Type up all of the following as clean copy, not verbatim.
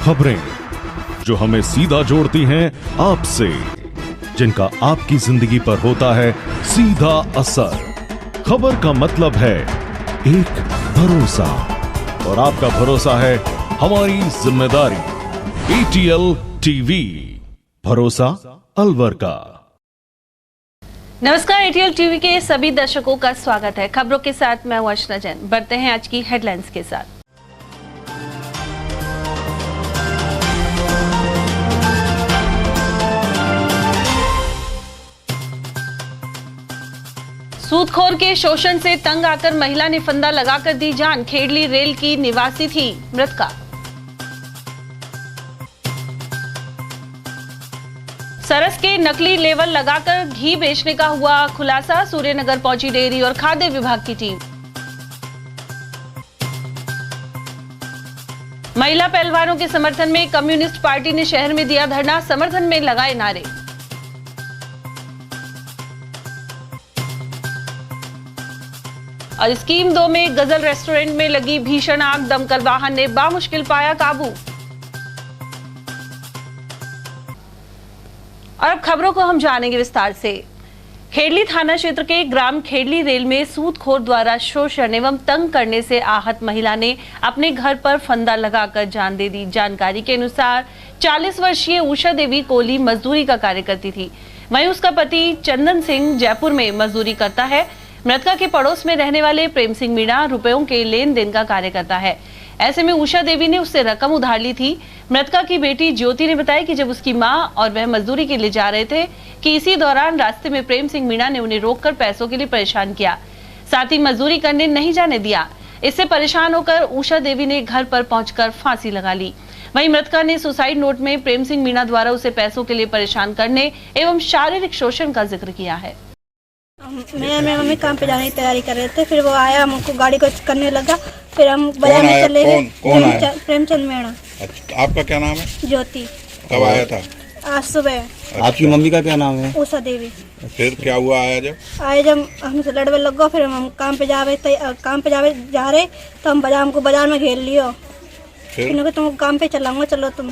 खबरें जो हमें सीधा जोड़ती हैं आपसे, जिनका आपकी जिंदगी पर होता है सीधा असर। खबर का मतलब है एक भरोसा, और आपका भरोसा है हमारी जिम्मेदारी। ATL टीवी, भरोसा अलवर का। नमस्कार, ATL टीवी के सभी दर्शकों का स्वागत है। खबरों के साथ मैं हूं अर्चना जैन। बढ़ते हैं आज की हेडलाइंस के साथ। सूदखोर के शोषण से तंग आकर महिला ने फंदा लगाकर दी जान। खेड़ली रेल की निवासी थी मृतका। सरस के नकली लेवल लगाकर घी बेचने का हुआ खुलासा। सूर्यनगर पहुंची डेयरी और खाद्य विभाग की टीम। महिला पहलवानों के समर्थन में कम्युनिस्ट पार्टी ने शहर में दिया धरना। समर्थन में लगाए नारे। और स्कीम 2 में गजल रेस्टोरेंट में लगी भीषण आग। दमकल वाहन ने बामुश्किल पाया काबू। और अब खबरों को हम जानेंगे विस्तार से। खेड़ली थाना क्षेत्र के ग्राम खेड़ली रेल में सूदखोर द्वारा शोषण एवं तंग करने से आहत महिला ने अपने घर पर फंदा लगाकर जान दे दी। जानकारी के अनुसार 40 वर्षीय उषा देवी कोली मजदूरी का कार्य करती थी। वहीं उसका पति चंदन सिंह जयपुर में मजदूरी करता है। मृतका के पड़ोस में रहने वाले प्रेम सिंह मीणा रुपयों के लेन देन का कार्य करता है। ऐसे में उषा देवी ने उससे रकम उधार ली थी। मृतका की बेटी ज्योति ने बताया कि जब उसकी मां और वह मजदूरी के लिए जा रहे थे कि इसी दौरान रास्ते में प्रेम सिंह मीणा ने उन्हें रोककर पैसों के लिए परेशान किया, साथ ही मजदूरी करने नहीं जाने दिया। इससे परेशान होकर उषा देवी ने घर पर पहुंचकर फांसी लगा ली। वहीं मृतका ने सुसाइड नोट में प्रेम सिंह मीणा द्वारा उसे पैसों के लिए परेशान करने एवं शारीरिक शोषण का जिक्र किया है। मैं मम्मी काम पे जाने की तैयारी कर रहे थे, फिर वो आया, हमको गाड़ी को करने लगा, फिर हम बाजार में चले गए। प्रेमचंद मीणा। अच्छा, आपका क्या नाम है? ज्योति। कब आया था? आज सुबह। आपकी मम्मी का क्या नाम है? उषा देवी। फिर क्या हुआ? जब हमसे लड़वे लग, फिर हम काम पे जा रहे तो हम हमको बाजार में घेर लियो। फिर तुम काम पे चलाऊंगा, चलो तुम।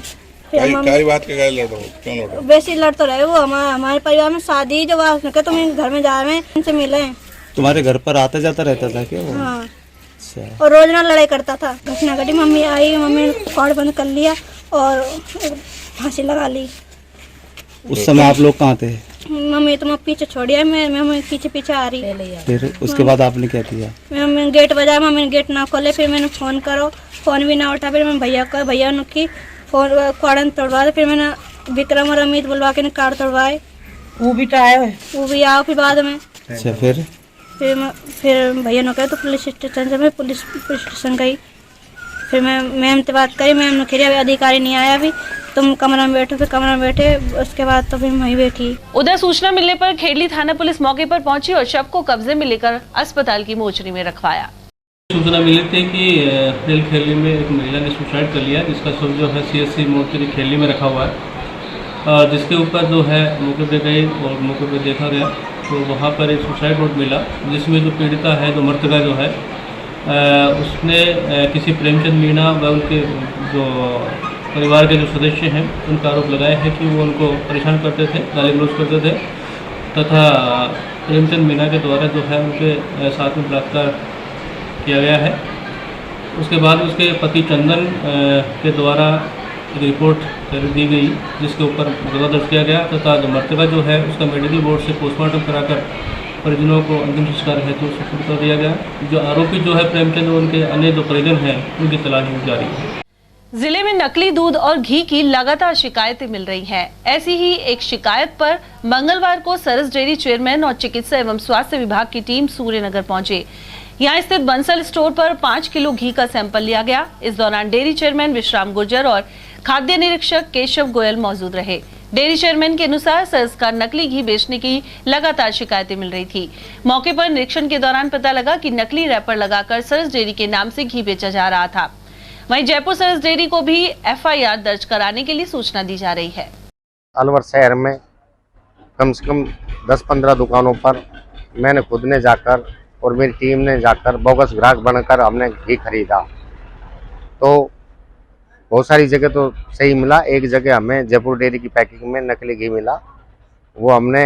फिर बात के लड़ रहे हो? क्यों लड़ रहे हो? वैसे लड़ तो रहे वो। हमारे परिवार में शादी जो तुम घर में जा रहे हैं, उनसे मिले। तुम्हारे घर पर आता जाता रहता था क्या वो? हाँ। अच्छा। और रोज ना लड़ाई करता था। घटना घटी, मम्मी आई, मम्मी ने कॉर्ड बंद कर लिया और फांसी लगा ली। उस समय आप लोग कहाँ थे? मम्मी तो पीछे छोड़िया, मैं पीछे आ रही। फिर उसके बाद आपने क्या किया? मैं गेट बजाया, मम्मी ने गेट ना खोले, फिर मैंने फोन करो, फोन भी ना उठा। फिर मैं भैया की फोन कॉर्डन तोड़वा। फिर मैंने विक्रम और अमित बुलवा के कार्ड तोड़वाए। वो भी आओ फिर बाद में। अच्छा। फिर भैया ने कहा तो पुलिस स्टेशन से मैं पुलिस स्टेशन गई। फिर मैम से बात करी, मैम ने कहा अभी अधिकारी नहीं आया, अभी तुम कमरा में बैठो। फिर कमरा में बैठे, उसके बाद तो फिर वहीं बैठी। उधर सूचना मिलने पर खेड़ली थाना पुलिस मौके पर पहुंची और शव को कब्जे में लेकर अस्पताल की मोर्चरी में रखवाया। सूचना मिली थी कि रेल खेड़ली में एक महिला ने सुसाइड कर लिया, जिसका शव जो है CSC मोर्चरी खेड़ली में रखा हुआ है। जिसके ऊपर जो है मौके पे गई और मौके पे देखा गया तो वहाँ पर एक सुसाइड नोट मिला, जिसमें जो पीड़िता है, जो मृतका जो है, उसने किसी प्रेमचंद मीणा व उनके जो परिवार के जो सदस्य हैं उनका आरोप लगाया है कि वो उनको परेशान करते थे, गाली गलौज करते थे, तथा प्रेमचंद मीणा के द्वारा जो है उनके साथ में बलात्कार किया गया है। उसके बाद उसके पति चंदन के द्वारा एक रिपोर्ट कर दी गई, जिसके ऊपर मुकदमा दर्ज किया गया, तथा जो मृतका जो है उसका मेडिकल बोर्ड से पोस्टमार्टम कराकर परिजनों को अंतिम संस्कार हेतु सुपुर्द कर दिया गया। जो आरोपी जो है प्रेमचंद और उनके अन्य जो परिजन हैं उनकी तलाश जारी है। जिले में नकली दूध और घी की लगातार शिकायतें मिल रही हैं। ऐसी ही एक शिकायत पर मंगलवार को सरस डेयरी चेयरमैन और चिकित्सा एवं स्वास्थ्य विभाग की टीम सूर्यनगर पहुंचे। यहाँ स्थित बंसल स्टोर पर 5 किलो घी का सैंपल लिया गया। इस दौरान डेयरी चेयरमैन विश्राम गुर्जर और खाद्य निरीक्षक केशव गोयल मौजूद रहे। डेयरी चेयरमैन के अनुसार सरस का नकली घी बेचने की लगातार शिकायतें मिल रही थी। मौके पर निरीक्षण के दौरान पता लगा कि नकली रैपर लगाकर सरस डेयरी के नाम से घी बेचा जा रहा था। वहीं जयपुर सरस डेयरी को भी FIR दर्ज कराने के लिए सूचना दी जा रही है। अलवर शहर में कम से कम 10-15 दुकानों पर मैंने खुद ने जाकर और मेरी टीम ने जाकर बोगस ग्राहक बनकर हमने घी खरीदा। तो बहुत सारी जगह तो सही मिला, एक जगह हमें जयपुर डेयरी की पैकिंग में नकली घी मिला। वो हमने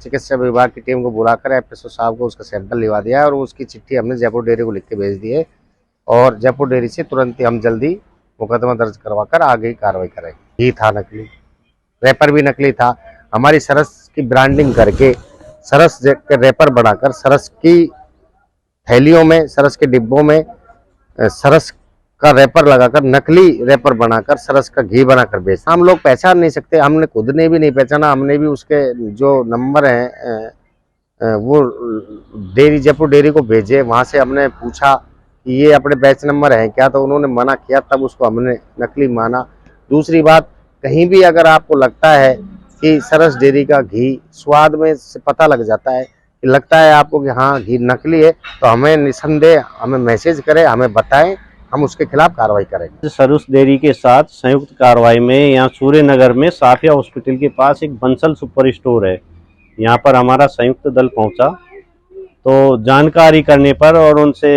चिकित्सा विभाग की टीम को बुलाकर एफएसओ साहब को उसका सैंपल लिवा दिया और उसकी चिट्ठी हमने जयपुर डेयरी को लिख के भेज दी है और जयपुर डेयरी से तुरंत ही हम जल्दी मुकदमा दर्ज करवाकर आगे की कार्रवाई करेंगे। घी था नकली, रैपर भी नकली था। हमारी सरस की ब्रांडिंग करके सरस के रैपर बनाकर सरस की थैलियों में, सरस के डिब्बों में सरस का रैपर लगाकर नकली रैपर बनाकर सरस का घी बनाकर बेचता। हम लोग पहचान नहीं सकते, हमने खुद ने भी नहीं पहचाना। हमने भी उसके जो नंबर हैं वो डेयरी जयपुर डेयरी को भेजे, वहां से हमने पूछा कि ये अपने बैच नंबर हैं क्या, तो उन्होंने मना किया, तब उसको हमने नकली माना। दूसरी बात, कहीं भी अगर आपको लगता है कि सरस डेयरी का घी स्वाद में से पता लग जाता है, लगता है आपको कि हाँ घी नकली है, तो हमें निसंदेह हमें मैसेज करें, हमें बताएं, हम उसके खिलाफ कार्रवाई करेंगे। सरस डेयरी के साथ संयुक्त कार्रवाई में यहाँ सूर्य नगर में साफिया हॉस्पिटल के पास एक बंसल सुपर स्टोर है, यहाँ पर हमारा संयुक्त दल पहुंचा तो जानकारी करने पर और उनसे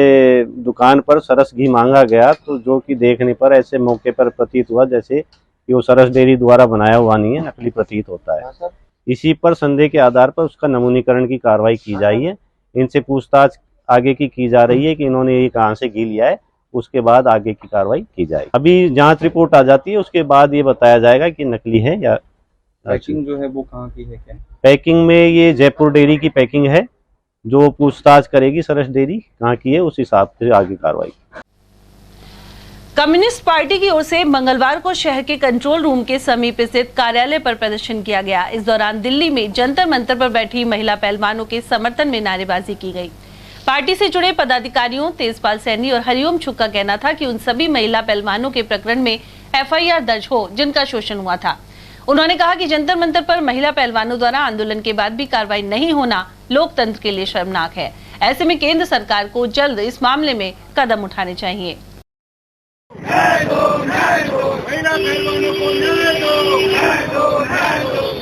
दुकान पर सरस घी मांगा गया, तो जो कि देखने पर ऐसे मौके पर प्रतीत हुआ जैसे कि वो सरस डेयरी द्वारा बनाया हुआ नहीं है, नकली प्रतीत होता है। इसी पर संदेह के आधार पर उसका नमूनीकरण की कार्रवाई की जाई है। इनसे पूछताछ आगे की जा रही है कि इन्होंने ये कहाँ से घी लिया है, उसके बाद आगे की कार्रवाई की जाएगी। अभी जांच रिपोर्ट आ जाती है, उसके बाद ये बताया जाएगा कि नकली है या। पैकिंग जो है वो कहाँ की है, क्या पैकिंग में ये जयपुर डेयरी की पैकिंग है, जो पूछताछ करेगी सरस डेयरी कहाँ की है, उस हिसाब से आगे कार्रवाई। कम्युनिस्ट पार्टी की ओर से मंगलवार को शहर के कंट्रोल रूम के समीप स्थित कार्यालय पर प्रदर्शन किया गया। इस दौरान दिल्ली में जंतर मंतर पर बैठी महिला पहलवानों के समर्थन में नारेबाजी की गई। पार्टी से जुड़े पदाधिकारियों तेजपाल सैनी और हरिओम छुक का कहना था कि उन सभी महिला पहलवानों के प्रकरण में एफआईआर दर्ज हो जिनका शोषण हुआ था। उन्होंने कहा कि जंतर मंतर पर महिला पहलवानों द्वारा आंदोलन के बाद भी कार्रवाई नहीं होना लोकतंत्र के लिए शर्मनाक है। ऐसे में केंद्र सरकार को जल्द इस मामले में कदम उठाने चाहिए।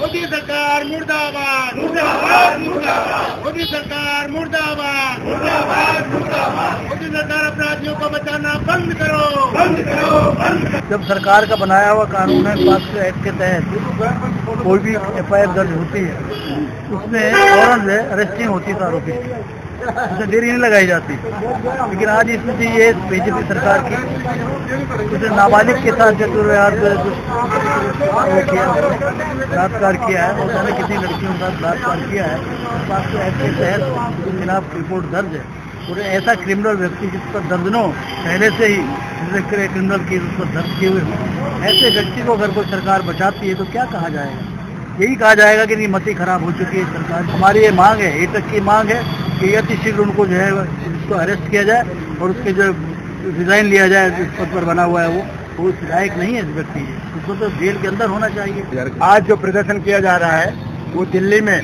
मोदी सरकार मुर्दाबाद, मुर्दाबाद, मुर्दाबाद। मोदी सरकार मुर्दाबाद, मुर्दाबाद, मुर्दाबाद। मोदी सरकार अपराधियों को बचाना बंद करो, बंद करो, बंद करो। जब सरकार का बनाया हुआ कानून है पॉक्सो एक्ट के तहत कोई भी एफआईआर दर्ज होती है, उसमें फौरन से अरेस्टिंग होती है आरोपी, उसमें देरी नहीं लगाई जाती। लेकिन आज स्थिति ये बीजेपी सरकार की, उसने नाबालिग के साथ बलात्कार किया है, उसने कितनी लड़कियों के साथ बलात्कार किया है, पॉक्सो एक्ट के तहत उसके खिलाफ रिपोर्ट दर्ज है। और ऐसा क्रिमिनल व्यक्ति जिस पर दर्जनों पहले से ही क्रिमिनल केस उस पर दर्ज किए हुए, ऐसे व्यक्ति को अगर कोई सरकार बचाती है तो क्या कहा जाएगा? यही कहा जाएगा कि नीमती खराब हो चुकी है सरकार। हमारी ये मांग है, ये तक की मांग है कि अतिशीघ्र उनको जो है उसको अरेस्ट किया जाए और उसके जो डिजाइन लिया जाए जिस पद पर बना हुआ है वो उस लायक नहीं है इस व्यक्ति, उसको तो जेल के अंदर होना चाहिए। आज जो प्रदर्शन किया जा रहा है वो दिल्ली में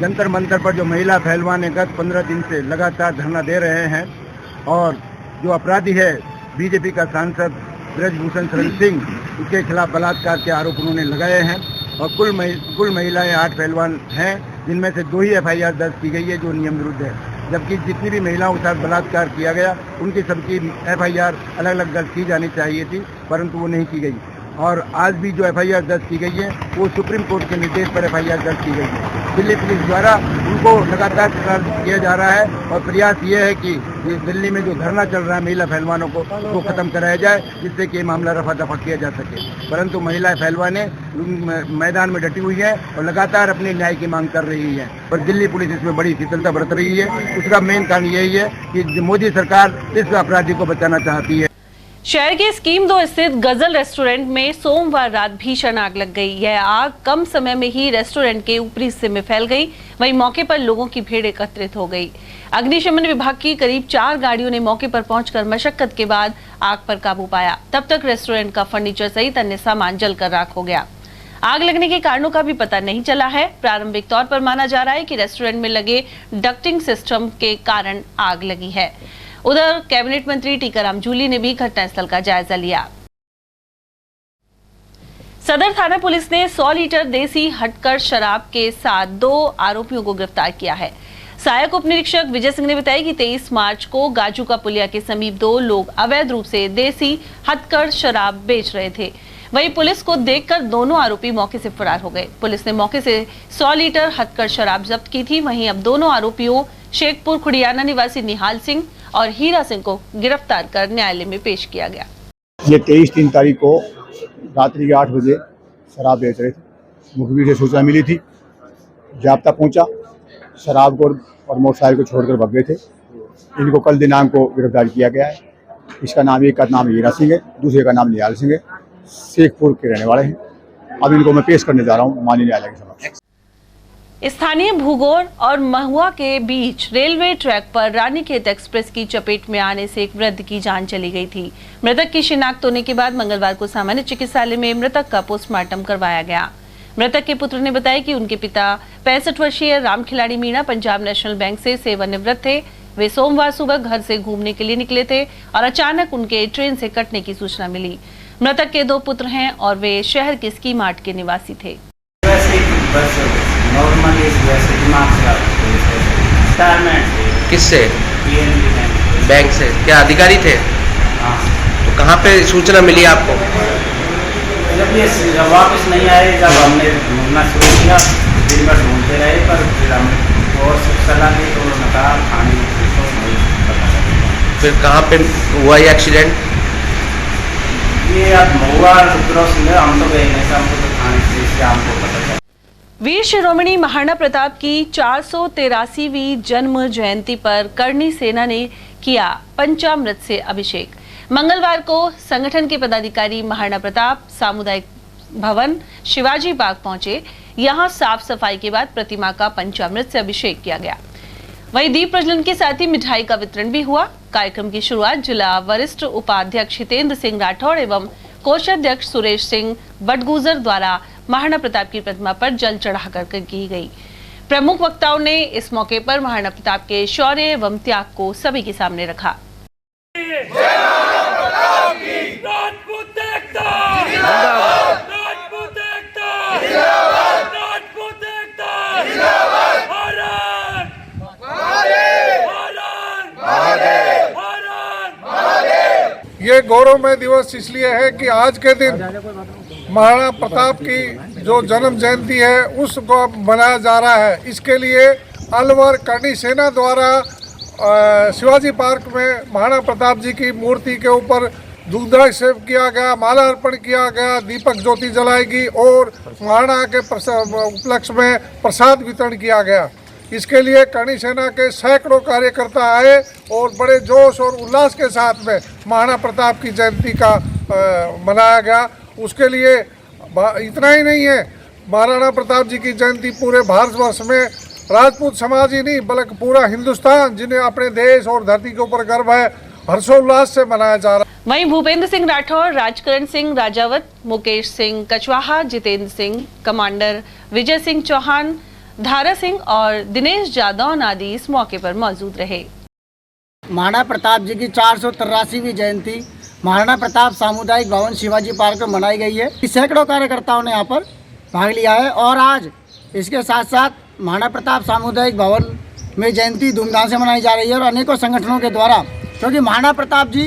जंतर मंतर पर जो महिला पहलवान गत 15 दिन से लगातार धरना दे रहे हैं और जो अपराधी है बीजेपी का सांसद ब्रजभूषण शरण सिंह, उसके खिलाफ बलात्कार के आरोप उन्होंने लगाए हैं और कुल महिलाएं 8 पहलवान हैं, जिनमें से 2 ही एफआईआर दर्ज की गई है जो नियम विरुद्ध है, जबकि जितनी भी महिलाओं के साथ बलात्कार किया गया उनकी सबकी एफआईआर अलग अलग दर्ज की जानी चाहिए थी, परंतु वो नहीं की गई। और आज भी जो एफआईआर दर्ज की गई है वो सुप्रीम कोर्ट के निर्देश पर एफआईआर दर्ज की गई है। दिल्ली पुलिस द्वारा उनको लगातार किया जा रहा है और प्रयास ये है कि दिल्ली में जो धरना चल रहा है महिला पहलवानों को वो खत्म कराया जाए, जिससे कि मामला रफा दफा किया जा सके। परंतु महिला पहलवानें मैदान में डटी हुई है और लगातार अपने न्याय की मांग कर रही है और दिल्ली पुलिस इसमें बड़ी शिथिलता बरत रही है। उसका मेन कारण यही है कि मोदी सरकार इस अपराधी को बचाना चाहती है। शहर के स्कीम 2 स्थित गजल रेस्टोरेंट में सोमवार रात भीषण आग लग गई। यह आग कम समय में ही रेस्टोरेंट के ऊपरी हिस्से में फैल गई। वहीं मौके पर लोगों की भीड़ एकत्रित हो गई। अग्निशमन विभाग की करीब 4 गाड़ियों ने मौके पर पहुंचकर मशक्कत के बाद आग पर काबू पाया। तब तक रेस्टोरेंट का फर्नीचर सहित अन्य सामान जलकर राख हो गया। आग लगने के कारणों का भी पता नहीं चला है। प्रारंभिक तौर पर माना जा रहा है कि रेस्टोरेंट में लगे डक्टिंग सिस्टम के कारण आग लगी है। उधर कैबिनेट मंत्री टीकाराम जूली ने भी घटनास्थल का जायजा लिया। सदर थाना पुलिस ने 100 लीटर देसी हटकर शराब के साथ 2 आरोपियों को गिरफ्तार किया है। सहायक उप निरीक्षक विजय सिंह ने बताया कि 23 मार्च को गाजू का पुलिया के समीप 2 लोग अवैध रूप से देसी हथकढ़ शराब बेच रहे थे। वहीं पुलिस को देखकर दोनों आरोपी मौके से फरार हो गए। पुलिस ने मौके से 100 लीटर हथकढ़ शराब जब्त की थी। वहीं अब दोनों आरोपियों शेखपुर खुड़ियाना निवासी निहाल सिंह और हीरा सिंह को गिरफ्तार कर न्यायालय में पेश किया गया। ये 23-3 तारीख को रात्रि के 8 बजे शराब बेच रहे थे। मुखबिर से सूचना मिली थी, जाब्ता पहुंचा, शराब को और मोटरसाइकिल को छोड़कर भाग गए थे। इनको कल दिनांक को गिरफ्तार किया गया है। इसका नाम, एक का नाम हीरा सिंह है, दूसरे का नाम निहाल सिंह है, शेखपुर के रहने वाले हैं। अब इनको मैं पेश करने जा रहा हूँ माननीय न्यायालय के समक्ष। स्थानीय भूगोर और महुआ के बीच रेलवे ट्रैक पर रानीखेत एक्सप्रेस की चपेट में आने से एक वृद्ध की जान चली गई थी। मृतक की शिनाख्त होने के बाद मंगलवार को सामान्य चिकित्सालय में मृतक का पोस्टमार्टम करवाया गया। मृतक के पुत्र ने बताया कि उनके पिता 65 वर्षीय राम खिलाड़ी मीणा पंजाब नेशनल बैंक से सेवानिवृत्त थे। वे सोमवार सुबह घर से घूमने के लिए निकले थे और अचानक उनके ट्रेन से कटने की सूचना मिली। मृतक के 2 पुत्र हैं और वे शहर के स्की मार्ट के निवासी थे। किससे? बैंक से? क्या अधिकारी थे? तो कहाँ पे सूचना मिली आपको? जब वापस नहीं आए, जब हमने ढूंढना शुरू किया, दिन भर ढूंढते रहे, पर फिर हम और सलाह दी तो उन्होंने कहा थाने फिर कहाँ पे हुआ ये एक्सीडेंट? ये अब हुआ हम तो गए नहीं, हमको तो थाने से हमको पता चला। वीर शिरोमणि महाराणा प्रताप की 483वीं जन्म जयंती पर करणी सेना ने किया पंचामृत से अभिषेक। मंगलवार को संगठन के पदाधिकारी महाराणा प्रताप सामुदायिक भवन शिवाजी बाग पहुंचे। यहां साफ सफाई के बाद प्रतिमा का पंचामृत से अभिषेक किया गया। वहीं दीप प्रज्वलन के साथ ही मिठाई का वितरण भी हुआ। कार्यक्रम की शुरुआत जिला वरिष्ठ उपाध्यक्ष हितेंद्र सिंह राठौड़ एवं कोषाध्यक्ष सुरेश सिंह बटगुजर द्वारा महाराणा प्रताप की प्रतिमा पर जल चढ़ाकर की गई। प्रमुख वक्ताओं ने इस मौके पर महाराणा प्रताप के शौर्य एवं त्याग को सभी के सामने रखा। ये गौरवमय दिवस इसलिए है कि आज के दिन महाराणा प्रताप की जो जन्म जयंती है उसको मनाया जा रहा है। इसके लिए अलवर करणी सेना द्वारा शिवाजी पार्क में महाराणा प्रताप जी की मूर्ति के ऊपर दुग्धाभिषेक किया गया, माला अर्पण किया गया, दीपक ज्योति जलाई गई और महाराणा के उपलक्ष्य में प्रसाद वितरण किया गया। इसके लिए करणी सेना के सैकड़ों कार्यकर्ता आए और बड़े जोश और उल्लास के साथ में महाराणा प्रताप की जयंती का मनाया गया। उसके लिए इतना ही नहीं है, महाराणा प्रताप जी की जयंती पूरे भारतवर्ष में राजपूत समाज ही नहीं बल्कि पूरा हिंदुस्तान, जिन्हें अपने देश और धरती के ऊपर गर्व है, हर्षोल्लास से मनाया जा रहा है। वहीं भूपेंद्र सिंह राठौर, राजकरण सिंह राजावत, मुकेश सिंह कचवाहा, जितेंद्र सिंह, कमांडर विजय सिंह चौहान, धारा सिंह और दिनेश जादौन आदि इस मौके पर मौजूद रहे। महाराणा प्रताप जी की 483वीं जयंती महाराणा प्रताप सामुदायिक भवन शिवाजी पार्क में मनाई गई है। सैकड़ों कार्यकर्ताओं ने यहाँ पर भाग लिया है और आज इसके साथ साथ महाराणा प्रताप सामुदायिक भवन में जयंती धूमधाम से मनाई जा रही है और अनेकों संगठनों के द्वारा, क्योंकि महाराणा प्रताप जी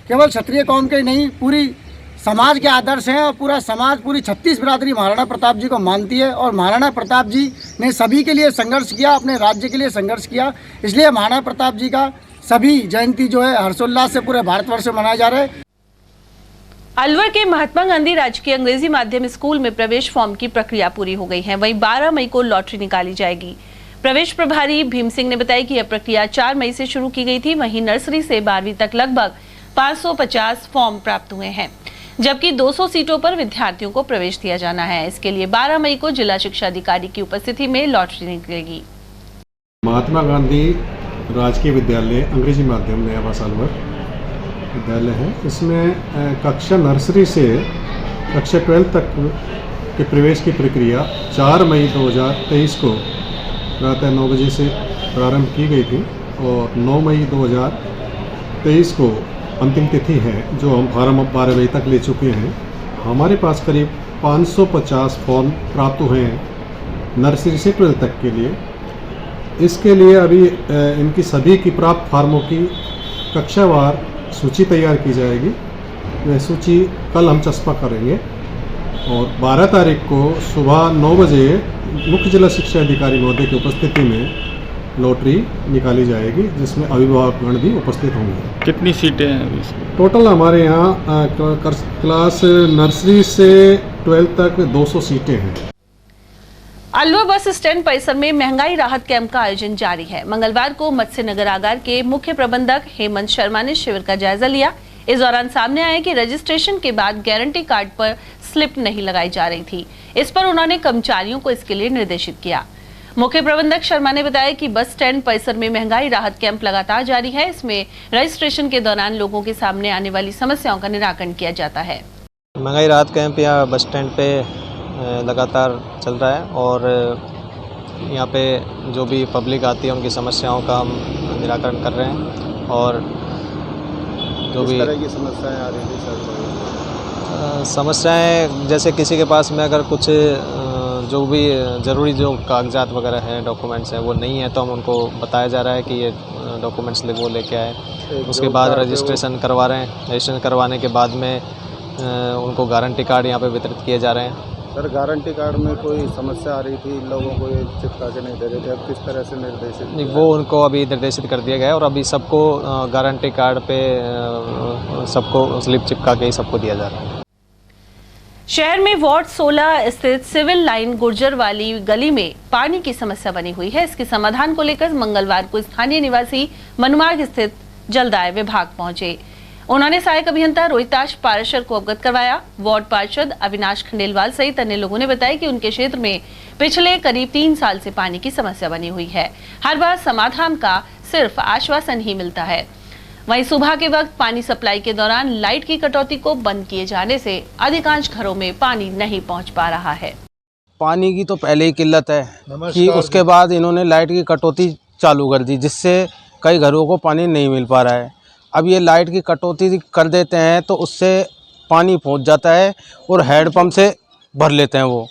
केवल क्षत्रिय कौम के नहीं पूरी समाज के आदर्श हैं और पूरा समाज, पूरी 36 बिरादरी महाराणा प्रताप जी को मानती है और महाराणा प्रताप जी ने सभी के लिए संघर्ष किया, अपने राज्य के लिए संघर्ष किया। इसलिए महाराणा प्रताप जी का सभी जयंती जो है हर्षोल्लास से पूरे भारतवर्ष में मनाया जा रहा है। अलवर के महात्मा गांधी राजकीय अंग्रेजी माध्यम स्कूल में प्रवेश फॉर्म की प्रक्रिया पूरी हो गई है। वहीं 12 मई को लॉटरी निकाली जाएगी। प्रवेश प्रभारी भीम सिंह ने बताया कि यह प्रक्रिया 4 मई से शुरू की गई थी। वहीं नर्सरी से 12वीं तक लगभग 550 फॉर्म प्राप्त हुए हैं, जबकि 200 सीटों पर विद्यार्थियों को प्रवेश दिया जाना है। इसके लिए 12 मई को जिला शिक्षा अधिकारी की उपस्थिति में लॉटरी निकलेगी। महात्मा गांधी राजकीय विद्यालय अंग्रेजी माध्यम नया बस अलवर विद्यालय है। इसमें कक्षा नर्सरी से कक्षा 12 तक के प्रवेश की प्रक्रिया 4 मई 2023 को प्रातः 9 बजे से प्रारंभ की गई थी और 9 मई 2023 को अंतिम तिथि है, जो हम फॉर्म 12 मई तक ले चुके हैं। हमारे पास करीब 550 फॉर्म प्राप्त हुए हैं नर्सरी से 12 तक के लिए। इसके लिए अभी इनकी सभी की प्राप्त फार्मों की कक्षावार सूची तैयार की जाएगी। वह सूची कल हम चस्पा करेंगे और 12 तारीख को सुबह 9 बजे मुख्य जिला शिक्षा अधिकारी महोदय की उपस्थिति में लॉटरी निकाली जाएगी, जिसमें अभिभावकगण भी उपस्थित होंगे। कितनी सीटें हैं अभी इसमें? टोटल हमारे यहाँ क्लास नर्सरी से 12 तक 200 सीटें हैं। अलवर बस स्टैंड परिसर में महंगाई राहत कैंप का आयोजन जारी है। मंगलवार को मत्स्य नगर आगार के मुख्य प्रबंधक हेमंत शर्मा ने शिविर का जायजा लिया। इस दौरान सामने आया कि रजिस्ट्रेशन के बाद गारंटी कार्ड पर स्लिप नहीं लगाई जा रही थी। इस पर उन्होंने कर्मचारियों को इसके लिए निर्देशित किया। मुख्य प्रबंधक शर्मा ने बताया कि बस स्टैंड परिसर में महंगाई राहत कैंप लगातार जारी है। इसमें रजिस्ट्रेशन के दौरान लोगों के सामने आने वाली समस्याओं का निराकरण किया जाता है। महंगाई राहत कैंप यहाँ बस स्टैंड पे लगातार चल रहा है और यहाँ पे जो भी पब्लिक आती है उनकी समस्याओं का हम निराकरण कर रहे हैं। और जो भी तरह की समस्याएं आ रही थी समस्याएं, जैसे किसी के पास में अगर कुछ जो भी ज़रूरी जो कागजात वगैरह हैं, डॉक्यूमेंट्स हैं, वो नहीं है तो हम उनको बताया जा रहा है कि ये डॉक्यूमेंट्स वो लेके आए। उसके बाद रजिस्ट्रेशन करवा रहे हैं। रजिस्ट्रेशन करवाने के बाद में उनको गारंटी कार्ड यहाँ पे वितरित किए जा रहे हैं। सर, गारंटी कार्ड में कोई समस्या आ रही थी, लोगों को ये चिपका के नहीं दे रहे थे, अब किस तरह से निर्देशित? नहीं, वो उनको अभी निर्देशित कर दिया गया है और अभी सबको गारंटी कार्ड पे सबको स्लिप चिपका के ही सबको दिया जा रहा है। शहर में वार्ड 16 स्थित सिविल लाइन गुर्जर वाली गली में पानी की समस्या बनी हुई है। इसके समाधान को लेकर मंगलवार को स्थानीय निवासी मनुमार्ग स्थित जलदाय विभाग पहुंचे। उन्होंने सहायक अभियंता रोहिताश पाराशर को अवगत करवाया। वार्ड पार्षद अविनाश खंडेलवाल सहित अन्य लोगों ने बताया कि उनके क्षेत्र में पिछले करीब 3 साल से पानी की समस्या बनी हुई है। हर बार समाधान का सिर्फ आश्वासन ही मिलता है। वहीं सुबह के वक्त पानी सप्लाई के दौरान लाइट की कटौती को बंद किए जाने से अधिकांश घरों में पानी नहीं पहुंच पा रहा है। पानी की तो पहले ही किल्लत है कि उसके बाद इन्होंने लाइट की कटौती चालू कर दी, जिससे कई घरों को पानी नहीं मिल पा रहा है। अब ये लाइट की कटौती कर देते हैं तो उससे पानी पहुंच जाता है और हैंडपम्प से भर लेते हैं वो,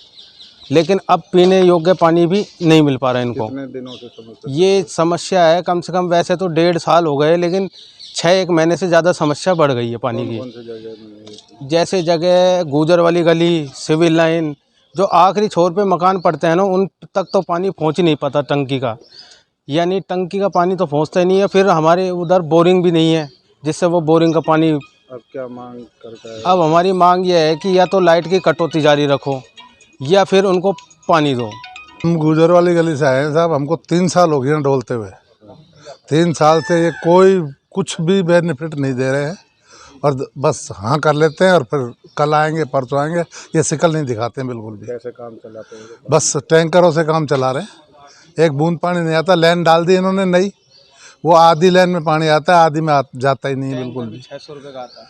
लेकिन अब पीने योग्य पानी भी नहीं मिल पा रहा है इनको। कितने दिनों से समस्या? ये समस्या है कम से कम, वैसे तो 1.5 साल हो गए, लेकिन 6-1 महीने से ज़्यादा समस्या बढ़ गई है पानी की। कौन सी जगह? जैसे जगह गुजर वाली गली, सिविल लाइन, जो आखिरी छोर पे मकान पड़ते हैं ना, उन तक तो पानी पहुंच ही नहीं पाता टंकी का। यानी टंकी का पानी तो पहुंचता ही नहीं है। फिर हमारे उधर बोरिंग भी नहीं है, जिससे वो बोरिंग का पानी। अब क्या मांग करता है? अब हमारी मांग ये है कि या तो लाइट की कटौती जारी रखो या फिर उनको पानी दो। हम गुजर वाली गली से आए हैं साहब, हमको 3 साल हो गए डोलते हुए। 3 साल से ये कोई कुछ भी बेनिफिट नहीं दे रहे हैं और बस हाँ कर लेते हैं और फिर कल आएंगे परसों आएंगे, ये शिकल नहीं दिखाते हैं बिल्कुल भी। कैसे काम चलाते हैं? बस टैंकरों से काम चला रहे हैं। एक बूंद पानी नहीं आता। लाइन डाल दी इन्होंने नई, वो आधी लाइन में पानी आता है, आधी में जाता ही नहीं है बिल्कुल भी। 600 रुपये का आता है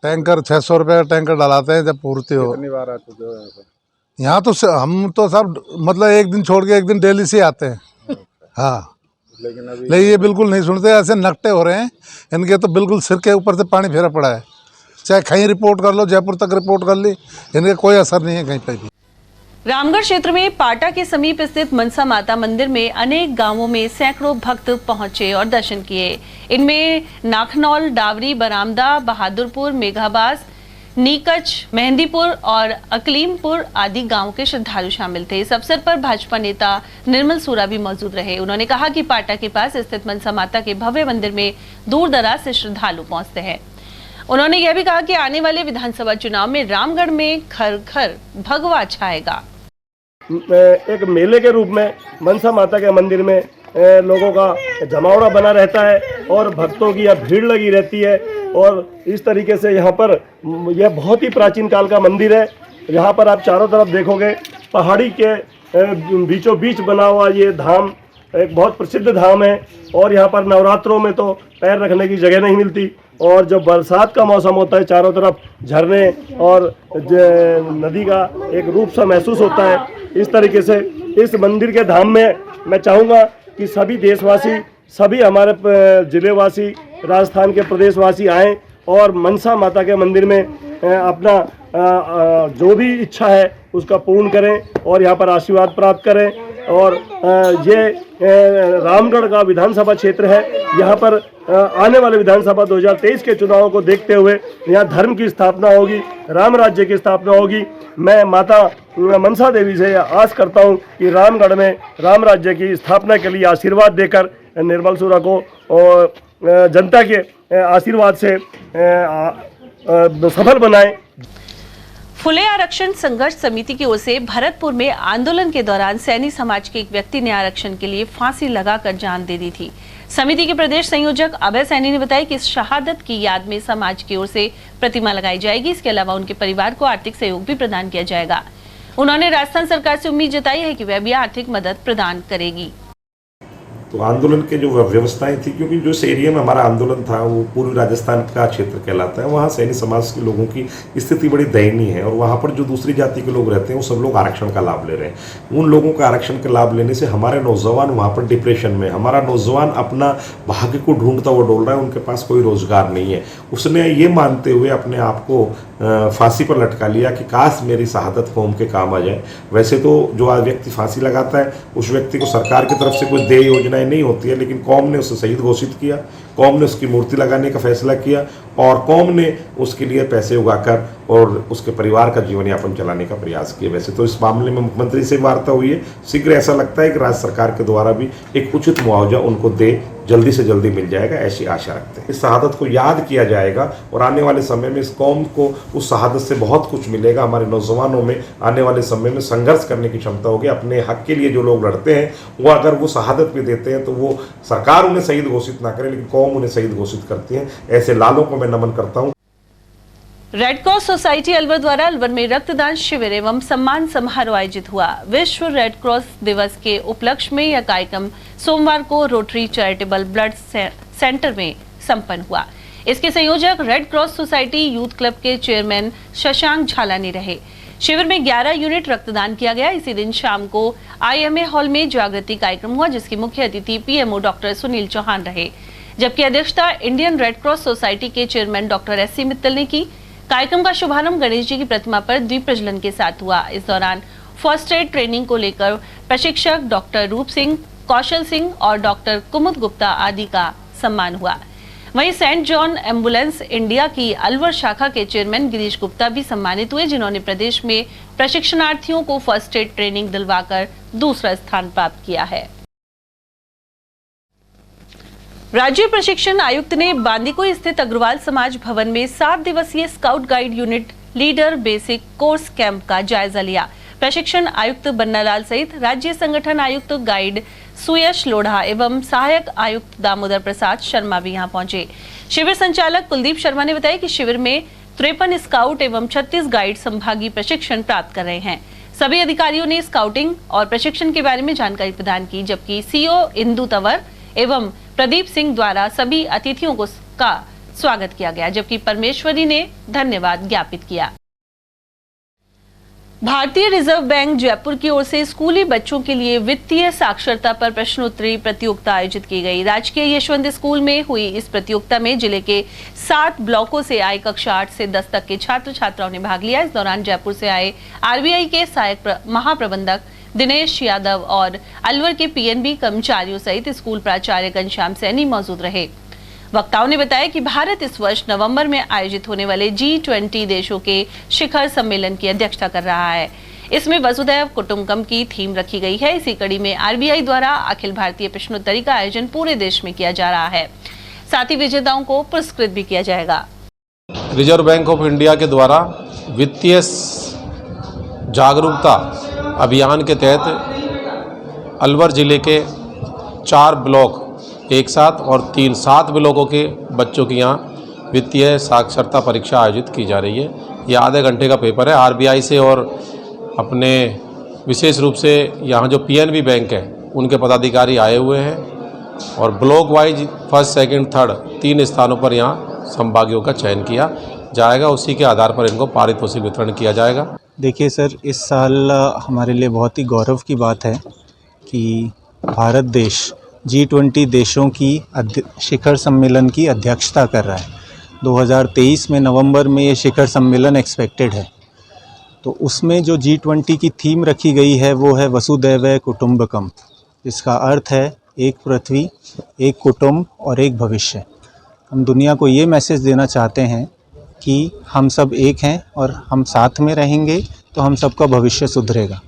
टैंकर, 600 रुपये का टैंकर डलाते हैं जब पूर्ति हो। कितनी बार आ चुके हो यहाँ पर? यहाँ तो हम तो सब मतलब एक दिन छोड़ के एक दिन डेली से आते हैं। हाँ, लेकिन ये बिल्कुल नहीं सुनते। ऐसे नकटे हो रहे हैं इनके, तो बिल्कुल सिर के ऊपर से पानी फेरा पड़ा है। चाहे कहीं रिपोर्ट कर लो, जयपुर तक रिपोर्ट कर ली, इनके कोई असर नहीं है कहीं पर भी। रामगढ़ क्षेत्र में पाटा के समीप स्थित मनसा माता मंदिर में अनेक गांवों में सैकड़ों भक्त पहुंचे और दर्शन किए। इनमें नाखनौल, डावरी, बरामदा, बहादुरपुर, मेघाबाज, नीकच, मेहंदीपुर और अकलीमपुर आदि गांवों के श्रद्धालु शामिल थे। इस अवसर पर भाजपा नेता निर्मल सूरा भी मौजूद रहे। उन्होंने कहा कि पाटा के पास स्थित मनसा माता के भव्य मंदिर में दूर दराज से श्रद्धालु पहुंचते हैं। उन्होंने यह भी कहा कि आने वाले विधानसभा चुनाव में रामगढ़ में घर घर भगवा छाएगा। एक मेले के रूप में मनसा माता के मंदिर में लोगों का जमावड़ा बना रहता है और भक्तों की यहाँ भीड़ लगी रहती है। और इस तरीके से यहाँ पर यह बहुत ही प्राचीन काल का मंदिर है। यहाँ पर आप चारों तरफ देखोगे पहाड़ी के बीचों बीच बना हुआ ये धाम एक बहुत प्रसिद्ध धाम है। और यहाँ पर नवरात्रों में तो पैर रखने की जगह नहीं मिलती, और जब बरसात का मौसम होता है चारों तरफ झरने और नदी का एक रूप सा महसूस होता है। इस तरीके से इस मंदिर के धाम में मैं चाहूँगा कि सभी देशवासी, सभी हमारे जिलेवासी, राजस्थान के प्रदेशवासी आएँ और मनसा माता के मंदिर में अपना जो भी इच्छा है उसका पूर्ण करें और यहाँ पर आशीर्वाद प्राप्त करें। और ये रामगढ़ का विधानसभा क्षेत्र है। यहाँ पर आने वाले विधानसभा 2023 के चुनाव को देखते हुए यहाँ धर्म की स्थापना होगी, राम राज्य की स्थापना होगी। मैं माता मनसा देवी से आस करता हूँ कि रामगढ़ में राम राज्य की स्थापना के लिए आशीर्वाद देकर निर्मल सूरा को और जनता के आशीर्वाद से सफल बनाएं। फुले आरक्षण संघर्ष समिति की ओर से भरतपुर में आंदोलन के दौरान सैनी समाज के एक व्यक्ति ने आरक्षण के लिए फांसी लगाकर जान दे दी थी। समिति के प्रदेश संयोजक अभय सैनी ने बताया कि इस शहादत की याद में समाज की ओर से प्रतिमा लगाई जाएगी। इसके अलावा उनके परिवार को आर्थिक सहयोग भी प्रदान किया जाएगा। उन्होंने राजस्थान सरकार से उम्मीद जताई है कि वह भी आर्थिक मदद प्रदान करेगी। तो आंदोलन के जो व्यवस्थाएं थी, क्योंकि जो इस एरिया में हमारा आंदोलन था वो पूर्वी राजस्थान का क्षेत्र कहलाता है, वहाँ सैनी समाज के लोगों की स्थिति बड़ी दयनीय है और वहाँ पर जो दूसरी जाति के लोग रहते हैं वो सब लोग आरक्षण का लाभ ले रहे हैं। उन लोगों का आरक्षण का लाभ लेने से हमारे नौजवान वहाँ पर डिप्रेशन में, हमारा नौजवान अपना भाग्य को ढूंढता हुआ डोल रहा है, उनके पास कोई रोजगार नहीं है। उसने ये मानते हुए अपने आप को फांसी पर लटका लिया कि काश मेरी शहादत कौम के काम आ जाए। वैसे तो जो आज व्यक्ति फांसी लगाता है उस व्यक्ति को सरकार की तरफ से कोई देय योजनाएं नहीं होती है, लेकिन कौम ने उसे शहीद घोषित किया, कौम ने उसकी मूर्ति लगाने का फैसला किया और कौम ने उसके लिए पैसे उगाकर और उसके परिवार का जीवन यापन चलाने का प्रयास किया। वैसे तो इस मामले में मुख्यमंत्री से वार्ता हुई है, शीघ्र ऐसा लगता है कि राज्य सरकार के द्वारा भी एक उचित मुआवजा उनको दे जल्दी से जल्दी मिल जाएगा, ऐसी आशा रखते हैं। इस शहादत को याद किया जाएगा और आने वाले समय में इस कौम को उस शहादत से बहुत कुछ मिलेगा। हमारे नौजवानों में आने वाले समय में संघर्ष करने की क्षमता होगी। अपने हक के लिए जो लोग लड़ते हैं वो अगर वो शहादत भी देते हैं तो वो सरकार उन्हें शहीद घोषित ना करे, लेकिन कौम उन्हें शहीद घोषित करती है। ऐसे लालों को मैं नमन करता हूँ। रेड क्रॉस सोसाइटी अलवर द्वारा अलवर में रक्तदान शिविर एवं सम्मान समारोह आयोजित हुआ। विश्व रेड क्रॉस दिवस के उपलक्ष्य में यह कार्यक्रम सोमवार को रोटरी चैरिटेबल ब्लड सेंटर में संपन्न हुआ। इसके संयोजक red cross society youth club के चेयरमैन शशांक झालानी रहे। शिविर में 11 यूनिट रक्तदान किया गया। इसी दिन शाम को IMA हॉल में जागृति कार्यक्रम हुआ, जिसकी मुख्य अतिथि PMO डॉक्टर सुनील चौहान रहे, जबकि अध्यक्षता इंडियन रेड क्रॉस सोसाइटी के चेयरमैन डॉक्टर SC मित्तल ने की। कार्यक्रम का शुभारंभ गणेश जी की प्रतिमा पर दीप प्रज्वलन के साथ हुआ। इस दौरान फर्स्ट एड ट्रेनिंग को लेकर प्रशिक्षक डॉक्टर रूप सिंह, कौशल सिंह और डॉक्टर कुमुद गुप्ता आदि का सम्मान हुआ। वहीं सेंट जॉन एम्बुलेंस इंडिया की अलवर शाखा के चेयरमैन गिरीश गुप्ता भी सम्मानित हुए, जिन्होंने प्रदेश में प्रशिक्षणार्थियों को फर्स्ट एड ट्रेनिंग दिलवाकर दूसरा स्थान प्राप्त किया है। राज्य प्रशिक्षण आयुक्त ने बांदीकुई स्थित अग्रवाल समाज भवन में 7 दिवसीय scout guide unit leader basic course camp का जायजा लिया। प्रशिक्षण आयुक्त बन्नालाल सहित राज्य संगठन आयुक्त गाइड सुयश लोढ़ा एवं सहायक आयुक्त दामोदर प्रसाद शर्मा भी यहां पहुंचे। शिविर संचालक कुलदीप शर्मा ने बताया कि शिविर में 53 स्काउट एवं 36 गाइड संभागीय प्रशिक्षण प्राप्त कर रहे हैं। सभी अधिकारियों ने स्काउटिंग और प्रशिक्षण के बारे में जानकारी प्रदान की, जबकि CO इंदु तंवर एवं प्रदीप सिंह द्वारा सभी अतिथियों का स्वागत किया गया, जबकि परमेश्वरी ने धन्यवाद ज्ञापित किया। भारतीय रिजर्व बैंक जयपुर की ओर से स्कूली बच्चों के लिए वित्तीय साक्षरता पर प्रश्नोत्तरी प्रतियोगिता आयोजित की गई। राजकीय यशवंत स्कूल में हुई इस प्रतियोगिता में जिले के 7 ब्लॉकों से आए कक्षा 8 से 10 तक के छात्र छात्राओं ने भाग लिया। इस दौरान जयपुर से आए RBI के सहायक महाप्रबंधक दिनेश यादव और अलवर के PNB कर्मचारियों सहित स्कूल प्राचार्य घनश्याम सैनी मौजूद रहे। वक्ताओं ने बताया कि भारत इस वर्ष नवंबर में आयोजित होने वाले G20 देशों के शिखर सम्मेलन की अध्यक्षता कर रहा है। इसमें वसुधैव कुटुंबकम की थीम रखी गई है। इसी कड़ी में RBI द्वारा अखिल भारतीय प्रश्नोत्तरी का आयोजन पूरे देश में किया जा रहा है। साथ ही विजेताओं को पुरस्कृत भी किया जाएगा। रिजर्व बैंक ऑफ इंडिया के द्वारा वित्तीय जागरूकता अभियान के तहत अलवर जिले के 4 ब्लॉक एक साथ और 7 ब्लॉकों के बच्चों की यहाँ वित्तीय साक्षरता परीक्षा आयोजित की जा रही है। ये आधे घंटे का पेपर है। RBI से और अपने विशेष रूप से यहाँ जो PNB बैंक है उनके पदाधिकारी आए हुए हैं और block wise first, second, third 3 स्थानों पर यहाँ संभागियों का चयन किया जाएगा। उसी के आधार पर इनको पारितोषिक वितरण किया जाएगा। देखिए सर, इस साल हमारे लिए बहुत ही गौरव की बात है कि भारत देश G20 देशों की शिखर सम्मेलन की अध्यक्षता कर रहा है। 2023 में नवंबर में ये शिखर सम्मेलन एक्सपेक्टेड है। तो उसमें जो G20 की थीम रखी गई है वो है वसुदैव कुटुंबकम, जिसका अर्थ है एक पृथ्वी, एक कुटुंब और एक भविष्य। हम दुनिया को ये मैसेज देना चाहते हैं कि हम सब एक हैं और हम साथ में रहेंगे तो हम सबका भविष्य सुधरेगा।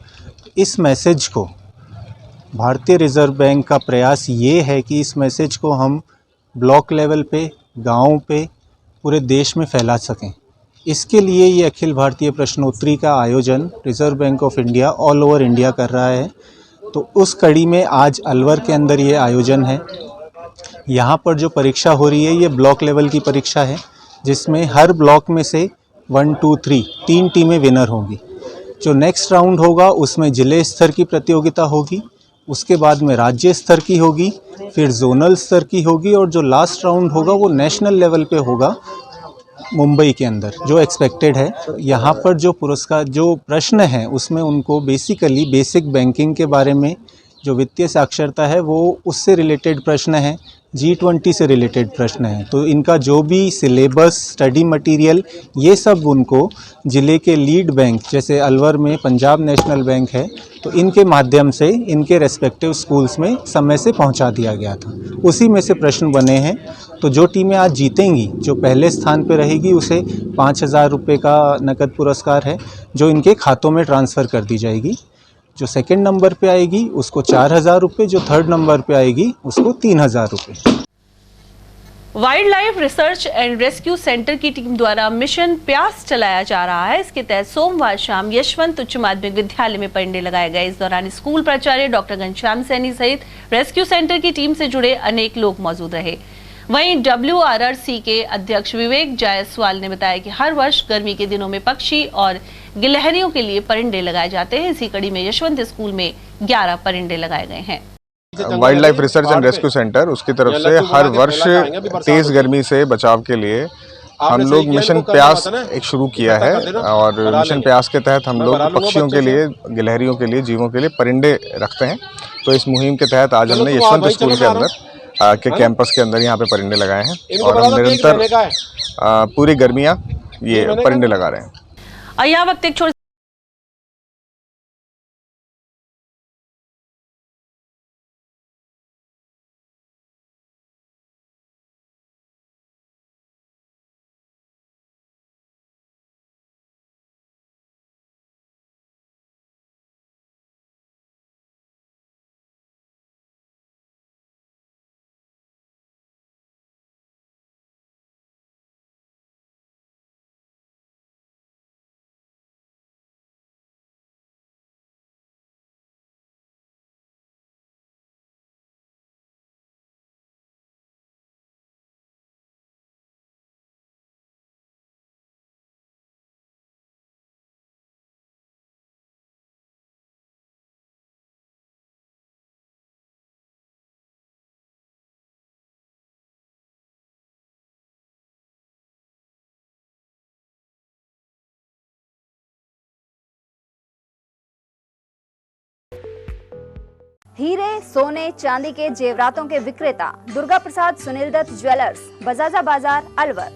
इस मैसेज को भारतीय रिज़र्व बैंक का प्रयास ये है कि इस मैसेज को हम ब्लॉक लेवल पे, गाँव पे, पूरे देश में फैला सकें। इसके लिए ये अखिल भारतीय प्रश्नोत्तरी का आयोजन reserve bank of India all over India कर रहा है। तो उस कड़ी में आज अलवर के अंदर ये आयोजन है। यहाँ पर जो परीक्षा हो रही है ये ब्लॉक लेवल की परीक्षा है, जिसमें हर ब्लॉक में से 1, 2, 3 टीमें विनर होंगी। जो नेक्स्ट राउंड होगा उसमें जिले स्तर की प्रतियोगिता होगी, उसके बाद में राज्य स्तर की होगी, फिर जोनल स्तर की होगी और जो लास्ट राउंड होगा वो नेशनल लेवल पे होगा मुंबई के अंदर, जो एक्सपेक्टेड है। यहाँ पर जो पुरस्कार, जो प्रश्न हैं उसमें उनको बेसिकली बेसिक बैंकिंग के बारे में, जो वित्तीय साक्षरता है वो उससे रिलेटेड प्रश्न हैं, G20 से रिलेटेड प्रश्न हैं। तो इनका जो भी सिलेबस, स्टडी मटेरियल, ये सब उनको ज़िले के लीड बैंक, जैसे अलवर में पंजाब नेशनल बैंक है, तो इनके माध्यम से इनके रेस्पेक्टिव स्कूल्स में समय से पहुंचा दिया गया था। उसी में से प्रश्न बने हैं। तो जो टीमें आज जीतेंगी, जो पहले स्थान पे रहेगी, उसे 5,000 रुपये का नकद पुरस्कार है जो इनके खातों में ट्रांसफ़र कर दी जाएगी। जो सेकंड नंबर पे आएगी उसको 4,000 रुपये, जो थर्ड नंबर पे आएगी उसको 3,000 रुपये। Wild life research and rescue centre की टीम द्वारा मिशन प्यास चलाया जा रहा है। इसके तहत सोमवार शाम यशवंत उच्च माध्यमिक विद्यालय में परिंदे लगाए गए। इस दौरान स्कूल प्राचार्य डॉक्टर घनश्याम सैनी सहित रेस्क्यू सेंटर की टीम से जुड़े अनेक लोग मौजूद रहे। वहीं WRRC के अध्यक्ष विवेक जायसवाल ने बताया कि हर वर्ष गर्मी के दिनों में पक्षी और गिलहरियों के लिए परिंदे लगाए जाते हैं। इसी कड़ी में यशवंत स्कूल में 11 परिंदे लगाए गए हैं। Wild life research and rescue centre उसकी तरफ से हर वर्ष तेज गर्मी से बचाव के लिए हम लोग मिशन प्यास एक शुरू किया है और मिशन प्यास के तहत हम लोग पक्षियों के लिए, गिलहरियों के लिए, जीवों के लिए परिंदे रखते हैं। तो इस मुहिम के तहत आज हमने यशवंत स्कूल के अंदर के कैंपस के अंदर यहाँ पे परिंदे लगाए हैं और हम निरंतर पूरी गर्मियाँ ये परिंदे लगा रहे हैं। यहाँ वक्त एक छोटे हीरे, सोने, चांदी के जेवरातों के विक्रेता दुर्गा प्रसाद सुनील दत्त ज्वेलर्स, बजाजा बाजार, अलवर।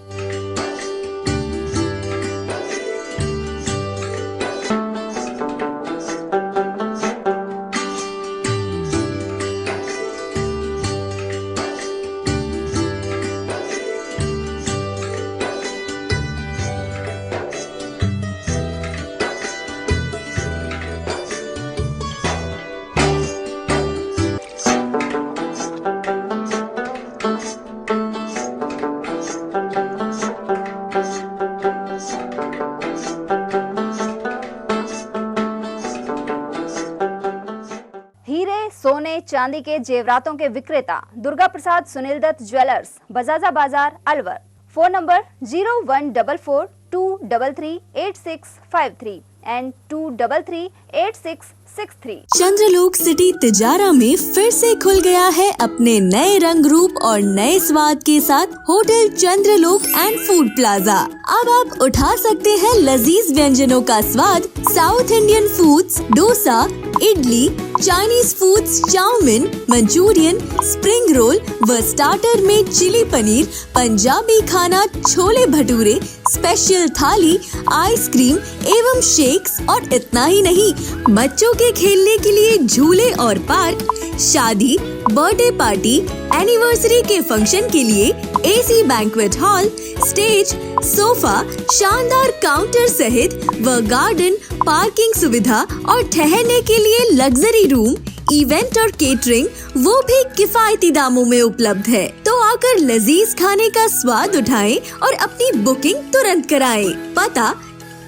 सोने चांदी के जेवरातों के विक्रेता दुर्गा प्रसाद सुनील दत्त ज्वेलर्स, बजाजा बाजार, Alwar. Phone number 0144233863 and 2338663। Chandralok city Tijara में फिर से खुल गया है अपने नए रंग रूप और नए स्वाद के साथ hotel Chandralok and food plaza. अब आप उठा सकते हैं लजीज व्यंजनों का स्वाद। South Indian foods, dosa, idli, Chinese foods, chowmein, Manchurian, spring roll व स्टार्टर में चिली पनीर, पंजाबी खाना, छोले भटूरे, स्पेशल थाली, आइसक्रीम एवं शेक्स और इतना ही नहीं, बच्चों के खेलने के लिए झूले और पार्क, शादी, बर्थडे पार्टी, एनिवर्सरी के फंक्शन के लिए AC banquet hall, stage, sofa, शानदार काउंटर सहित व गार्डन, पार्किंग सुविधा और ठहरने के लिए लग्जरी रूम, इवेंट और केटरिंग वो भी किफायती दामों में उपलब्ध है। तो आकर लजीज खाने का स्वाद उठाएं और अपनी बुकिंग तुरंत कराएं। पता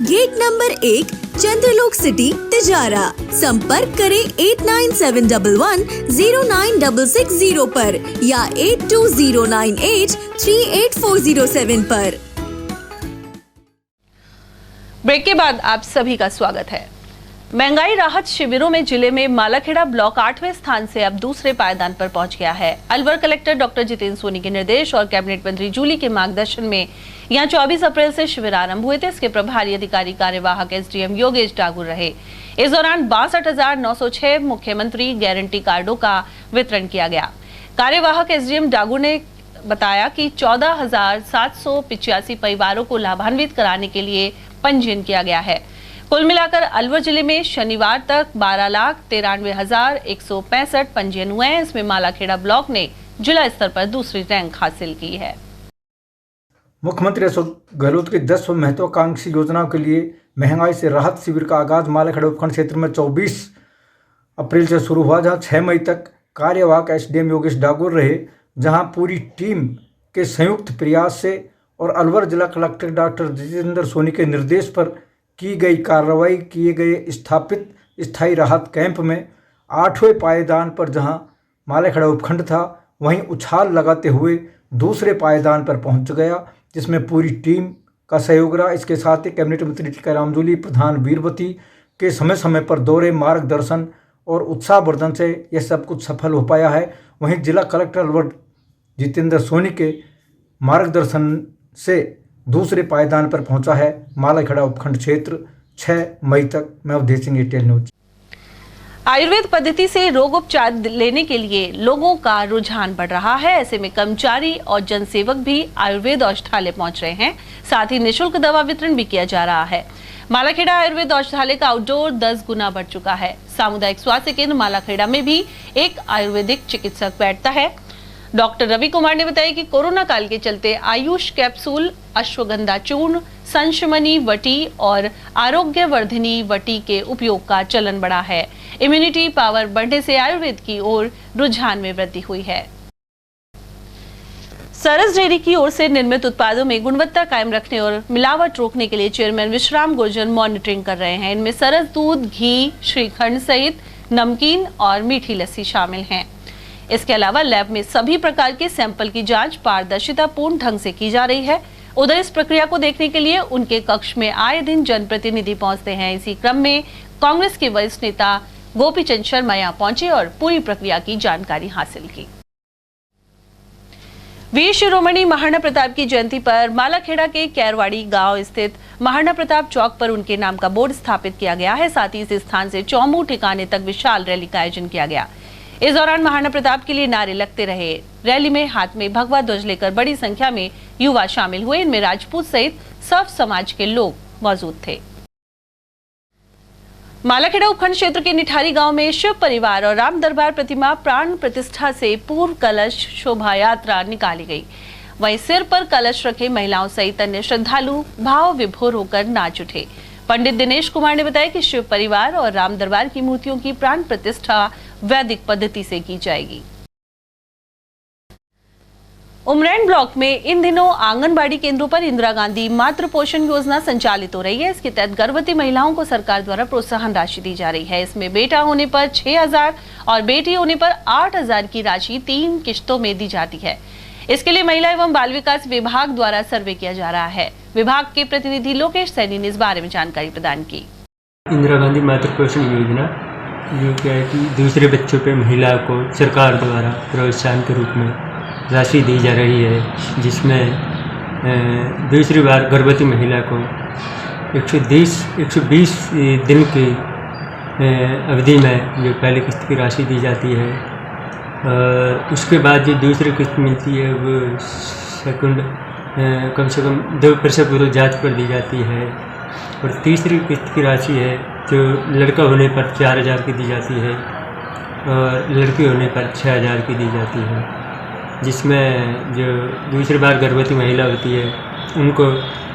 गेट नंबर 1, चंद्रलोक सिटी, तिजारा। संपर्क करें 8971109660 पर या 8209838407 पर। ब्रेक के बाद आप सभी का स्वागत है। महंगाई राहत शिविरों में जिले में मालाखेड़ा ब्लॉक 8वें स्थान से अब दूसरे पायदान पर पहुंच गया है। अलवर कलेक्टर डॉक्टर जितेंद्र सोनी के निर्देश और कैबिनेट मंत्री जूली के मार्गदर्शन में यहां 24 अप्रैल से शिविर आरंभ हुए थे। इसके प्रभारी अधिकारी कार्यवाहक एसडीएम योगेश डागुर रहे। इस दौरान 62,906 मुख्यमंत्री गारंटी कार्डों का वितरण किया गया। कार्यवाहक एसडीएम डागुर ने बताया कि 14,785 परिवारों को लाभान्वित कराने के लिए पंजीयन किया गया है। कुल मिलाकर अलवर जिले में शनिवार तक 12,93,165 पंजीयन हुए हैं। इसमें मालाखेड़ा ब्लॉक ने जिला स्तर पर दूसरी रैंक हासिल की है। मुख्यमंत्री अशोक गहलोत की 10 महत्वाकांक्षी योजनाओं के लिए महंगाई से राहत शिविर का आगाज मालाखेड़ा उपखंड क्षेत्र में 24 अप्रैल से शुरू हुआ, जहां 6 मई तक कार्यवाहक एसडीएम योगेश डागुर रहे, जहां पूरी टीम के संयुक्त प्रयास से और अलवर जिला कलेक्टर डॉक्टर जितेंद्र सोनी के निर्देश पर की गई कार्रवाई किए गए स्थापित स्थायी राहत कैंप में 8वें पायदान पर जहां मालाखेड़ा उपखंड था, वहीं उछाल लगाते हुए दूसरे पायदान पर पहुंच गया, जिसमें पूरी टीम का सहयोग रहा। इसके साथ ही कैबिनेट मंत्री टीकाराम जूली, प्रधान वीरवती के समय समय पर दौरे, मार्गदर्शन और उत्साहवर्धन से यह सब कुछ सफल हो पाया है। वहीं जिला कलेक्टर अलवर जितेंद्र सोनी के मार्गदर्शन से दूसरे पायदान पर पहुंचा है मालाखेड़ा उपखंड क्षेत्र 6 मई तक। मैं अवधेश सिंह, एटीएल न्यूज। आयुर्वेद पद्धति से रोग उपचार लेने के लिए लोगों का रुझान बढ़ रहा है। ऐसे में कर्मचारी और जनसेवक भी आयुर्वेद औषधालय पहुंच रहे हैं। साथ ही निःशुल्क दवा वितरण भी किया जा रहा है। मालाखेड़ा आयुर्वेद औषधालय का आउटडोर 10 गुना बढ़ चुका है। सामुदायिक स्वास्थ्य केंद्र मालाखेड़ा में भी एक आयुर्वेदिक चिकित्सक बैठता है। डॉक्टर रवि कुमार ने बताया कि कोरोना काल के चलते आयुष कैप्सूल, अश्वगंधा चूर्ण, संशमनी वटी और आरोग्यवर्धिनी वटी के उपयोग का चलन बढ़ा है। इम्यूनिटी पावर बढ़ने से आयुर्वेद की ओर रुझान में वृद्धि हुई है। सरस डेयरी की ओर से निर्मित उत्पादों में गुणवत्ता कायम रखने और मिलावट रोकने के लिए चेयरमैन विश्राम गुर्जर मॉनिटरिंग कर रहे हैं। इनमें सरस दूध, घी, श्रीखंड सहित नमकीन और मीठी लस्सी शामिल हैं। इसके अलावा लैब में सभी प्रकार के सैंपल की जांच पारदर्शितापूर्ण ढंग से की जा रही है। उधर इस प्रक्रिया को देखने के लिए उनके कक्ष में आए दिन जनप्रतिनिधि पहुंचते हैं। इसी क्रम में कांग्रेस के वरिष्ठ नेता गोपीचंद शर्मा यहां पहुंचे और पूरी प्रक्रिया की जानकारी हासिल की। वीर शिरोमणि महाराणा प्रताप की जयंती पर मालाखेड़ा के कैरवाड़ी गांव स्थित महाराणा प्रताप चौक पर उनके नाम का बोर्ड स्थापित किया गया है। साथ ही इस स्थान से चौमू ठिकाने तक विशाल रैली का आयोजन किया गया। इस दौरान महाराणा प्रताप के लिए नारे लगते रहे। रैली में हाथ में भगवा ध्वज लेकर बड़ी संख्या में युवा शामिल हुए। इनमें राजपूत सहित सब समाज के लोग मौजूद थे। मालाखेड़ा उपखंड क्षेत्र के निठारी गांव में शिव परिवार और राम दरबार प्रतिमा प्राण प्रतिष्ठा से पूर्व कलश शोभा यात्रा निकाली गई। वहीं सिर पर कलश रखे महिलाओं सहित अन्य श्रद्धालु भाव विभोर होकर नाच उठे। पंडित दिनेश कुमार ने बताया कि शिव परिवार और राम दरबार की मूर्तियों की प्राण प्रतिष्ठा वैदिक पद्धति से की जाएगी। उमरैन ब्लॉक में इन दिनों आंगनबाड़ी केंद्रों पर इंदिरा गांधी मातृ पोषण योजना संचालित हो रही है। इसके तहत गर्भवती महिलाओं को सरकार द्वारा प्रोत्साहन राशि दी जा रही है। इसमें बेटा होने पर 6,000 और बेटी होने पर 8,000 की राशि 3 किश्तों में दी जाती है। इसके लिए महिला एवं बाल विकास विभाग द्वारा सर्वे किया जा रहा है। विभाग के प्रतिनिधि लोकेश सैनी ने इस बारे में जानकारी प्रदान की। इंदिरा गांधी मातृ पोषण योजना जो क्या है कि दूसरे बच्चों पे महिला को सरकार द्वारा प्रोत्साहन के रूप में राशि दी जा रही है, जिसमें दूसरी बार गर्भवती महिला को 120 दिन की अवधि में जो पहली किस्त की राशि दी जाती है, और उसके बाद जो दूसरी किस्त मिलती है वो सेकंड कम से कम 2% विरोध जांच पर दी जाती है, और तीसरी किस्त की राशि है जो लड़का होने पर 4,000 की दी जाती है और लड़की होने पर 6,000 की दी जाती है, जिसमें जो दूसरी बार गर्भवती महिला होती है उनको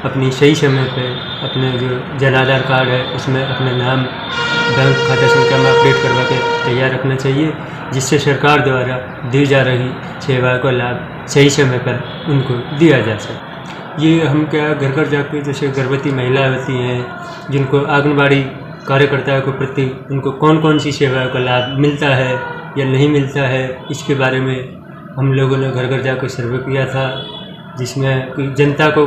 अपनी सही समय पे अपने जो जन आधार कार्ड है उसमें अपना नाम बैंक खाता संख्या में अपडेट करवा के तैयार रखना चाहिए, जिससे सरकार द्वारा दी जा रही सेवा का लाभ सही समय पर उनको दिया जा सके। ये हम क्या घर घर जाकर जैसे गर्भवती महिला होती हैं जिनको आंगनबाड़ी कार्यकर्ताओं के प्रति उनको कौन कौन सी सेवाओं का लाभ मिलता है या नहीं मिलता है, इसके बारे में हम लोगों ने घर घर जाकर सर्वे किया था, जिसमें जनता को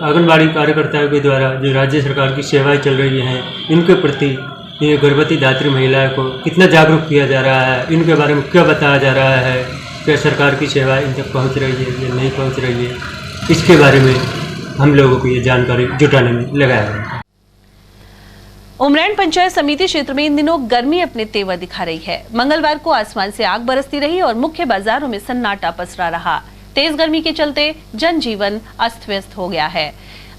आंगनबाड़ी कार्यकर्ताओं के द्वारा जो राज्य सरकार की सेवाएं चल रही हैं इनके प्रति ये गर्भवती दात्री महिलाओं को कितना जागरूक किया जा रहा है, इनके बारे में क्या बताया जा रहा है, क्या सरकार की सेवाएं इन तक पहुँच रही है या नहीं पहुँच रही है, इसके बारे में हम लोगों को ये जानकारी जुटाने में लगाया गया है। उमरैन पंचायत समिति क्षेत्र में इन दिनों गर्मी अपने तेवर दिखा रही है। मंगलवार को आसमान से आग बरसती रही और मुख्य बाजारों में सन्नाटा पसरा रहा। तेज गर्मी के चलते जनजीवन अस्त व्यस्त हो गया है।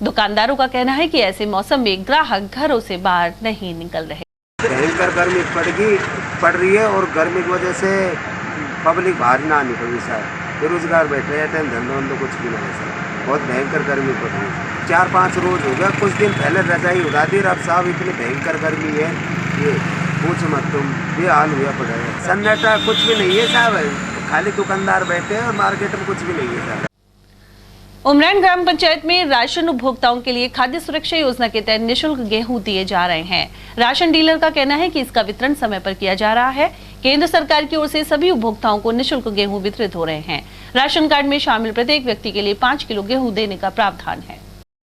दुकानदारों का कहना है कि ऐसे मौसम में ग्राहक घरों से बाहर नहीं निकल रहे। भयंकर गर्मी पड़ रही है और गर्मी की वजह से पब्लिक बाहर ना निकल रही सर, बेरोजगार बैठे रहते हैं, धंधों कुछ भी नहीं सर, बहुत भयंकर गर्मी पड़ रही है। 4-5 रोज हो गया, कुछ दिन पहले रजाई उड़ा दी, अब साहब इतनी भयंकर गर्मी है ये पूछ मत तुम, ये हाल हुआ पड़ा है। सन्नाटा कुछ भी नहीं है साहब, खाली दुकानदार बैठे हैं और मार्केट में कुछ भी नहीं है साहब। उमरैन ग्राम पंचायत में राशन उपभोक्ताओं के लिए खाद्य सुरक्षा योजना के तहत निःशुल्क गेहूं दिए जा रहे हैं। राशन डीलर का कहना है कि इसका वितरण समय पर किया जा रहा है। केंद्र सरकार की ओर से सभी उपभोक्ताओं को निःशुल्क गेहूं वितरित हो रहे हैं। राशन कार्ड में शामिल प्रत्येक व्यक्ति के लिए 5 किलो गेहूं देने का प्रावधान है।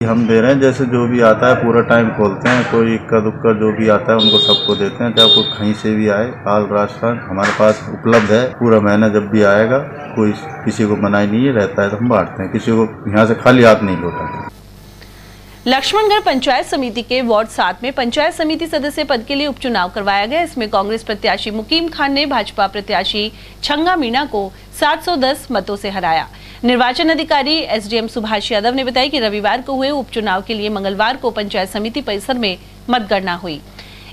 हम दे रहे हैं, जैसे जो भी आता है पूरा टाइम खोलते हैं, कोई इक्का दुक्का जो भी आता है उनको सबको देते हैं, चाहे कोई कहीं से भी आए। हाल राशन हमारे पास उपलब्ध है, पूरा महीना जब भी आएगा कोई किसी को मनाही नहीं रहता है तो हम बांटते हैं, किसी को यहाँ से खाली हाथ नहीं लौटाते। लक्ष्मणगढ़ पंचायत समिति के वार्ड 7 में पंचायत समिति सदस्य पद के लिए उपचुनाव करवाया गया। इसमें कांग्रेस प्रत्याशी मुकीम खान ने भाजपा प्रत्याशी छंगा मीणा को 710 मतों से हराया। निर्वाचन अधिकारी एसडीएम सुभाष यादव ने बताया कि रविवार को हुए उपचुनाव के लिए मंगलवार को पंचायत समिति परिसर में मतगणना हुई।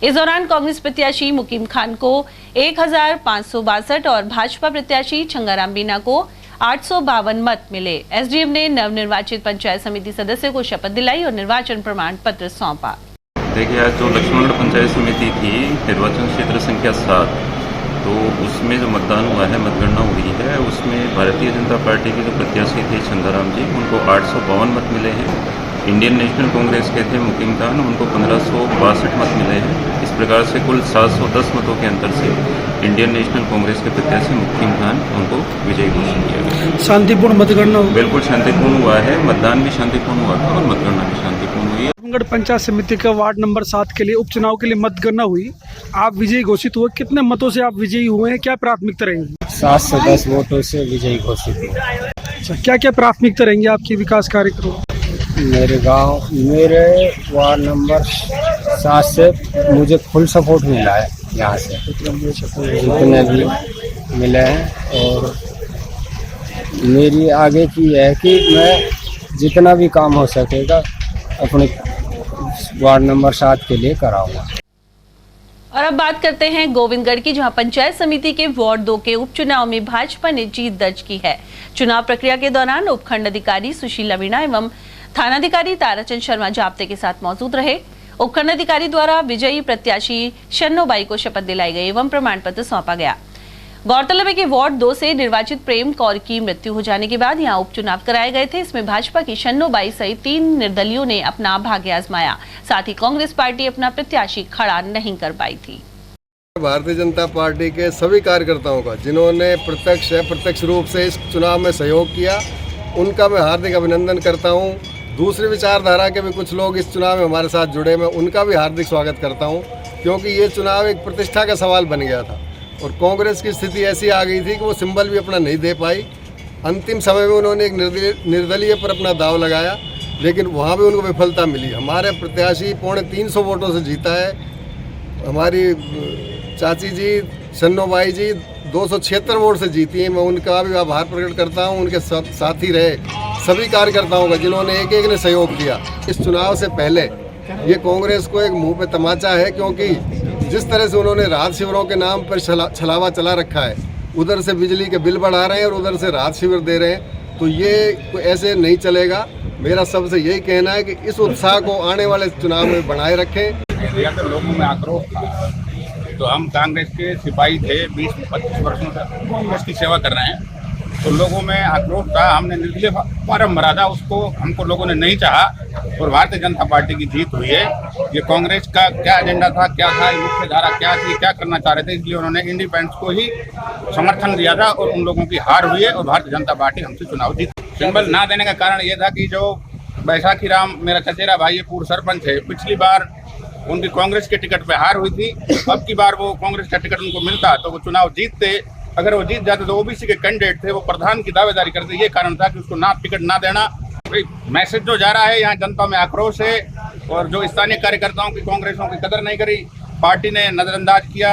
इस दौरान कांग्रेस प्रत्याशी मुकीम खान को 1562 और भाजपा प्रत्याशी छंगाराम मीणा को 852 मत मिले। एसडीएम ने नवनिर्वाचित पंचायत समिति सदस्य को शपथ दिलाई और निर्वाचन प्रमाण पत्र सौंपा। देखिए, आज जो लक्ष्मणगढ़ पंचायत समिति थी निर्वाचन क्षेत्र संख्या 7, तो उसमें जो मतदान हुआ है, मतगणना हुई है, उसमें भारतीय जनता पार्टी के जो प्रत्याशी थे छंगाराम जी, उनको 852 मत मिले हैं। इंडियन नेशनल कांग्रेस के थे मुकीम खान, उनको 1562 मत मिले हैं। इस प्रकार से कुल 710 मतों के अंतर से इंडियन नेशनल कांग्रेस के प्रत्याशी मुकीम खान उनको विजयी घोषित किया गया। शांतिपूर्ण मतगणना बिल्कुल शांतिपूर्ण हुआ है, मतदान भी शांतिपूर्ण हुआ था और मतगणना भी शांतिपूर्ण हुई है। लक्ष्मणगढ़ पंचायत समिति का वार्ड नंबर 7 के लिए उपचुनाव के लिए मतगणना हुई, आप विजयी घोषित हुए। कितने मतों से आप विजयी हुए हैं, क्या प्राथमिकता रहेंगी? 7 से 10 वोटों से विजयी घोषित हुआ। अच्छा, क्या क्या प्राथमिकता रहेंगी आपकी विकास कार्यक्रम? मेरे वार्ड नंबर 7 से मुझे फुल सपोर्ट मिला है, यहाँ से जितने भी मिले हैं, और मेरी आगे की है कि मैं जितना भी काम हो सकेगा अपने वार्ड नंबर 7 के लिए कराऊंगा। और अब बात करते हैं गोविंदगढ़ की, जहां पंचायत समिति के वार्ड 2 के उपचुनाव में भाजपा ने जीत दर्ज की है। चुनाव प्रक्रिया के दौरान उपखंड अधिकारी सुशीला मीणा एवं थानाधिकारी ताराचंद शर्मा जाप्ते के साथ मौजूद रहे। उपखंड अधिकारी द्वारा विजयी प्रत्याशी शन्नोबाई को शपथ दिलाई गई एवं प्रमाण पत्र सौंपा गया। गौरतलब है कि वार्ड 2 से निर्वाचित प्रेम कौर की मृत्यु हो जाने के बाद यहां उपचुनाव कराए गए थे। इसमें भाजपा की शन्नोबाई सहित 3 निर्दलियों ने अपना भाग्य आजमाया। साथ ही कांग्रेस पार्टी अपना प्रत्याशी खड़ा नहीं कर पाई थी। भारतीय जनता पार्टी के सभी कार्यकर्ताओं का जिन्होंने प्रत्यक्ष या प्रत्यक्ष रूप से इस चुनाव में सहयोग किया, उनका मैं हार्दिक अभिनंदन करता हूं। दूसरी विचारधारा के भी कुछ लोग इस चुनाव में हमारे साथ जुड़े, मैं उनका भी हार्दिक स्वागत करता हूं, क्योंकि ये चुनाव एक प्रतिष्ठा का सवाल बन गया था और कांग्रेस की स्थिति ऐसी आ गई थी कि वो सिंबल भी अपना नहीं दे पाई। अंतिम समय में उन्होंने एक निर्दलीय पर अपना दाव लगाया, लेकिन वहाँ भी उनको विफलता मिली। हमारे प्रत्याशी 325 वोटों से जीता है हमारी चाची जी सन्नोबाई जी 276 वोट से जीती हैं। मैं उनका भी आभार प्रकट करता हूं। उनके साथी रहे सभी कार्यकर्ताओं का जिन्होंने एक एक ने सहयोग दिया। इस चुनाव से पहले ये कांग्रेस को एक मुंह पे तमाचा है, क्योंकि जिस तरह से उन्होंने राहत शिविरों के नाम पर छलावा चला रखा है, उधर से बिजली के बिल बढ़ा रहे हैं और उधर से राहत शिविर दे रहे हैं, तो ये ऐसे नहीं चलेगा। मेरा सबसे यही कहना है कि इस उत्साह को आने वाले चुनाव में बनाए रखें। लोगों में आक्रोश था, तो हम कांग्रेस के सिपाही थे, 20-25 वर्षों से कांग्रेस की सेवा कर रहे हैं, तो लोगों में आक्रोश था। हमने निर्दलीय फॉर्म भरा था, उसको हमको लोगों ने नहीं चाहा और भारतीय जनता पार्टी की जीत हुई है। ये कांग्रेस का क्या एजेंडा था, क्या था, मुख्य धारा क्या थी, क्या करना चाह रहे थे, इसलिए उन्होंने इंडिपेंडेंस को ही समर्थन दिया था और उन लोगों की हार हुई है और भारतीय जनता पार्टी हमसे चुनाव जीती। सिंबल ना देने का कारण ये था कि जो बैसाखी राम मेरा चचेरा भाई पूर्व सरपंच है, पिछली बार उनकी कांग्रेस के टिकट पे हार हुई थी, अब की बार वो कांग्रेस का टिकट उनको मिलता तो वो चुनाव जीतते। अगर वो जीत जाते तो ओबीसी के कैंडिडेट थे, वो प्रधान की दावेदारी करते, ये कारण था कि उसको ना टिकट ना देना। मैसेज जो जा रहा है, यहाँ जनता में आक्रोश है और जो स्थानीय कार्यकर्ताओं की कांग्रेसों की कदर नहीं करी, पार्टी ने नजरअंदाज किया,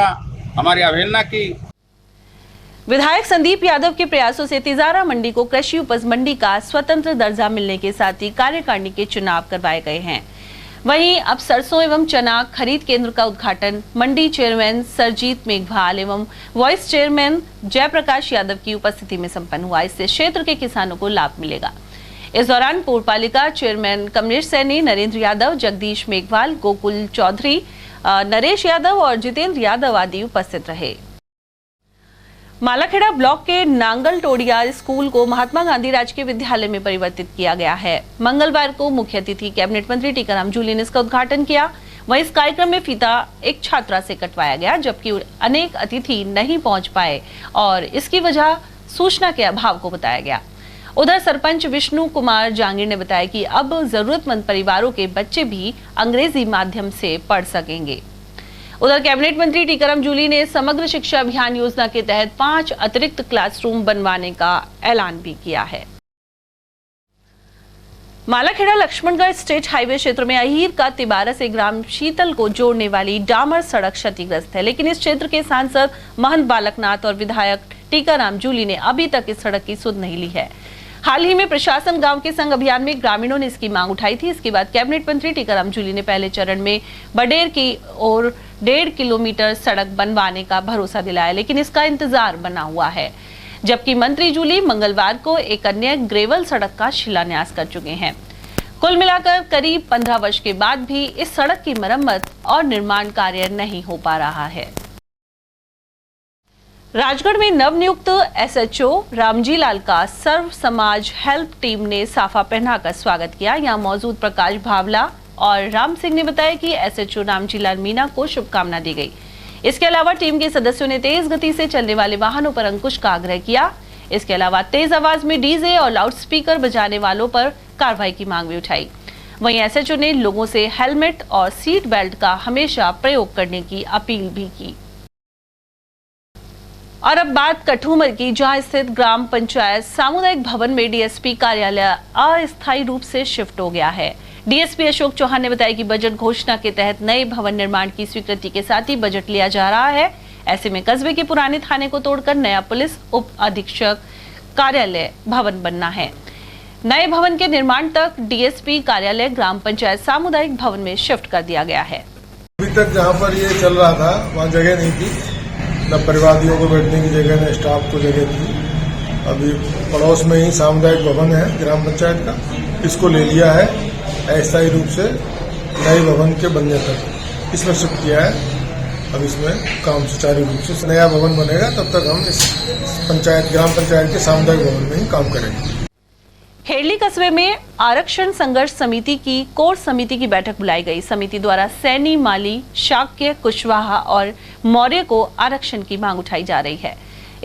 हमारी अवहेलना की। विधायक संदीप यादव के प्रयासों से तिजारा मंडी को कृषि उपज मंडी का स्वतंत्र दर्जा मिलने के साथ ही कार्यकारिणी के चुनाव करवाए गए हैं। वहीं अब सरसों एवं चना खरीद केंद्र का उद्घाटन मंडी चेयरमैन सरजीत मेघवाल एवं वाइस चेयरमैन जयप्रकाश यादव की उपस्थिति में संपन्न हुआ। इससे क्षेत्र के किसानों को लाभ मिलेगा। इस दौरान पौरपालिका चेयरमैन कमलेश सैनी, नरेंद्र यादव, जगदीश मेघवाल, गोकुल चौधरी, नरेश यादव और जितेंद्र यादव आदि उपस्थित रहे। मालाखेड़ा ब्लॉक के नांगल टोडिया स्कूल को महात्मा गांधी राजकीय विद्यालय में परिवर्तित किया गया है। मंगलवार को मुख्य अतिथि कैबिनेट मंत्री टीकाराम जूली ने इसका उद्घाटन किया। वहीं इस कार्यक्रम में फीता एक छात्रा से कटवाया गया, जबकि अनेक अतिथि नहीं पहुंच पाए और इसकी वजह सूचना के अभाव को बताया गया। उधर सरपंच विष्णु कुमार जांगीर ने बताया कि अब जरूरतमंद परिवारों के बच्चे भी अंग्रेजी माध्यम से पढ़ सकेंगे। उधर कैबिनेट मंत्री टीकाराम जूली ने समग्र शिक्षा अभियान योजना के तहत 5 अतिरिक्त क्लासरूम बनवाने का ऐलान भी किया है। मालाखेड़ा लक्ष्मणगढ़ स्टेट हाईवे क्षेत्र में अहीर का तिबारा से ग्राम शीतल को जोड़ने वाली डामर सड़क क्षतिग्रस्त है, लेकिन इस क्षेत्र के सांसद महंत बालकनाथ और विधायक टीकाराम जूली ने अभी तक इस सड़क की सुध नहीं ली है। हाल ही में प्रशासन गांव के संग अभियान में ग्रामीणों ने इसकी मांग उठाई थी। इसके बाद कैबिनेट मंत्री टीकाराम जूली ने पहले चरण में बडेर की ओर 1.5 किलोमीटर सड़क बनवाने का भरोसा दिलाया, लेकिन इसका इंतजार बना हुआ है। जबकि मंत्री जूली मंगलवार को एक अन्य ग्रेवल सड़क का शिलान्यास कर चुके हैं। कुल मिलाकर करीब 15 वर्ष के बाद भी इस सड़क की मरम्मत और निर्माण कार्य नहीं हो पा रहा है। राजगढ़ में नवनियुक्त एसएचओ रामजी लाल का सर्व समाज हेल्प टीम ने साफा पहनाकर स्वागत किया। यहां मौजूद प्रकाश भावला और राम सिंह ने बताया कि एसएचओ रामजी लाल मीना को शुभकामना दी गई। इसके अलावा टीम के सदस्यों ने तेज गति से चलने वाले वाहनों पर अंकुश का आग्रह किया। इसके अलावा तेज आवाज में डीजे और लाउडस्पीकर बजाने वालों पर कार्रवाई की मांग भी उठाई। वहीं एसएचओ ने लोगों से हेलमेट और सीट बेल्ट का हमेशा प्रयोग करने की अपील भी की। और अब बात कठूमर की, जहां स्थित ग्राम पंचायत सामुदायिक भवन में डीएसपी कार्यालय अस्थायी रूप से शिफ्ट हो गया है। डीएसपी अशोक चौहान ने बताया कि बजट घोषणा के तहत नए भवन निर्माण की स्वीकृति के साथ ही बजट लिया जा रहा है। ऐसे में कस्बे के पुराने थाने को तोड़कर नया पुलिस उप अधीक्षक कार्यालय भवन बनना है। नए भवन के निर्माण तक डीएसपी कार्यालय ग्राम पंचायत सामुदायिक भवन में शिफ्ट कर दिया गया है। अभी तक जहाँ पर ये चल रहा था वहाँ जगह नहीं थी, न परिवादियों को बैठने की जगह, न स्टाफ को जगह थी। अभी पड़ोस में ही सामुदायिक भवन है ग्राम पंचायत का, इसको ले लिया है अस्थायी रूप से नए भवन के बनने तक इसमें शिफ्ट किया है। अब इसमें काम सुचारू रूप से नया भवन बनेगा, तब तक हम इस पंचायत ग्राम पंचायत के सामुदायिक भवन में ही काम करेंगे। खेड़ली कस्बे में आरक्षण संघर्ष समिति की कोर समिति की बैठक बुलाई गई। समिति द्वारा सैनी, माली, शाक्य, कुशवाहा और मौर्य को आरक्षण की मांग उठाई जा रही है।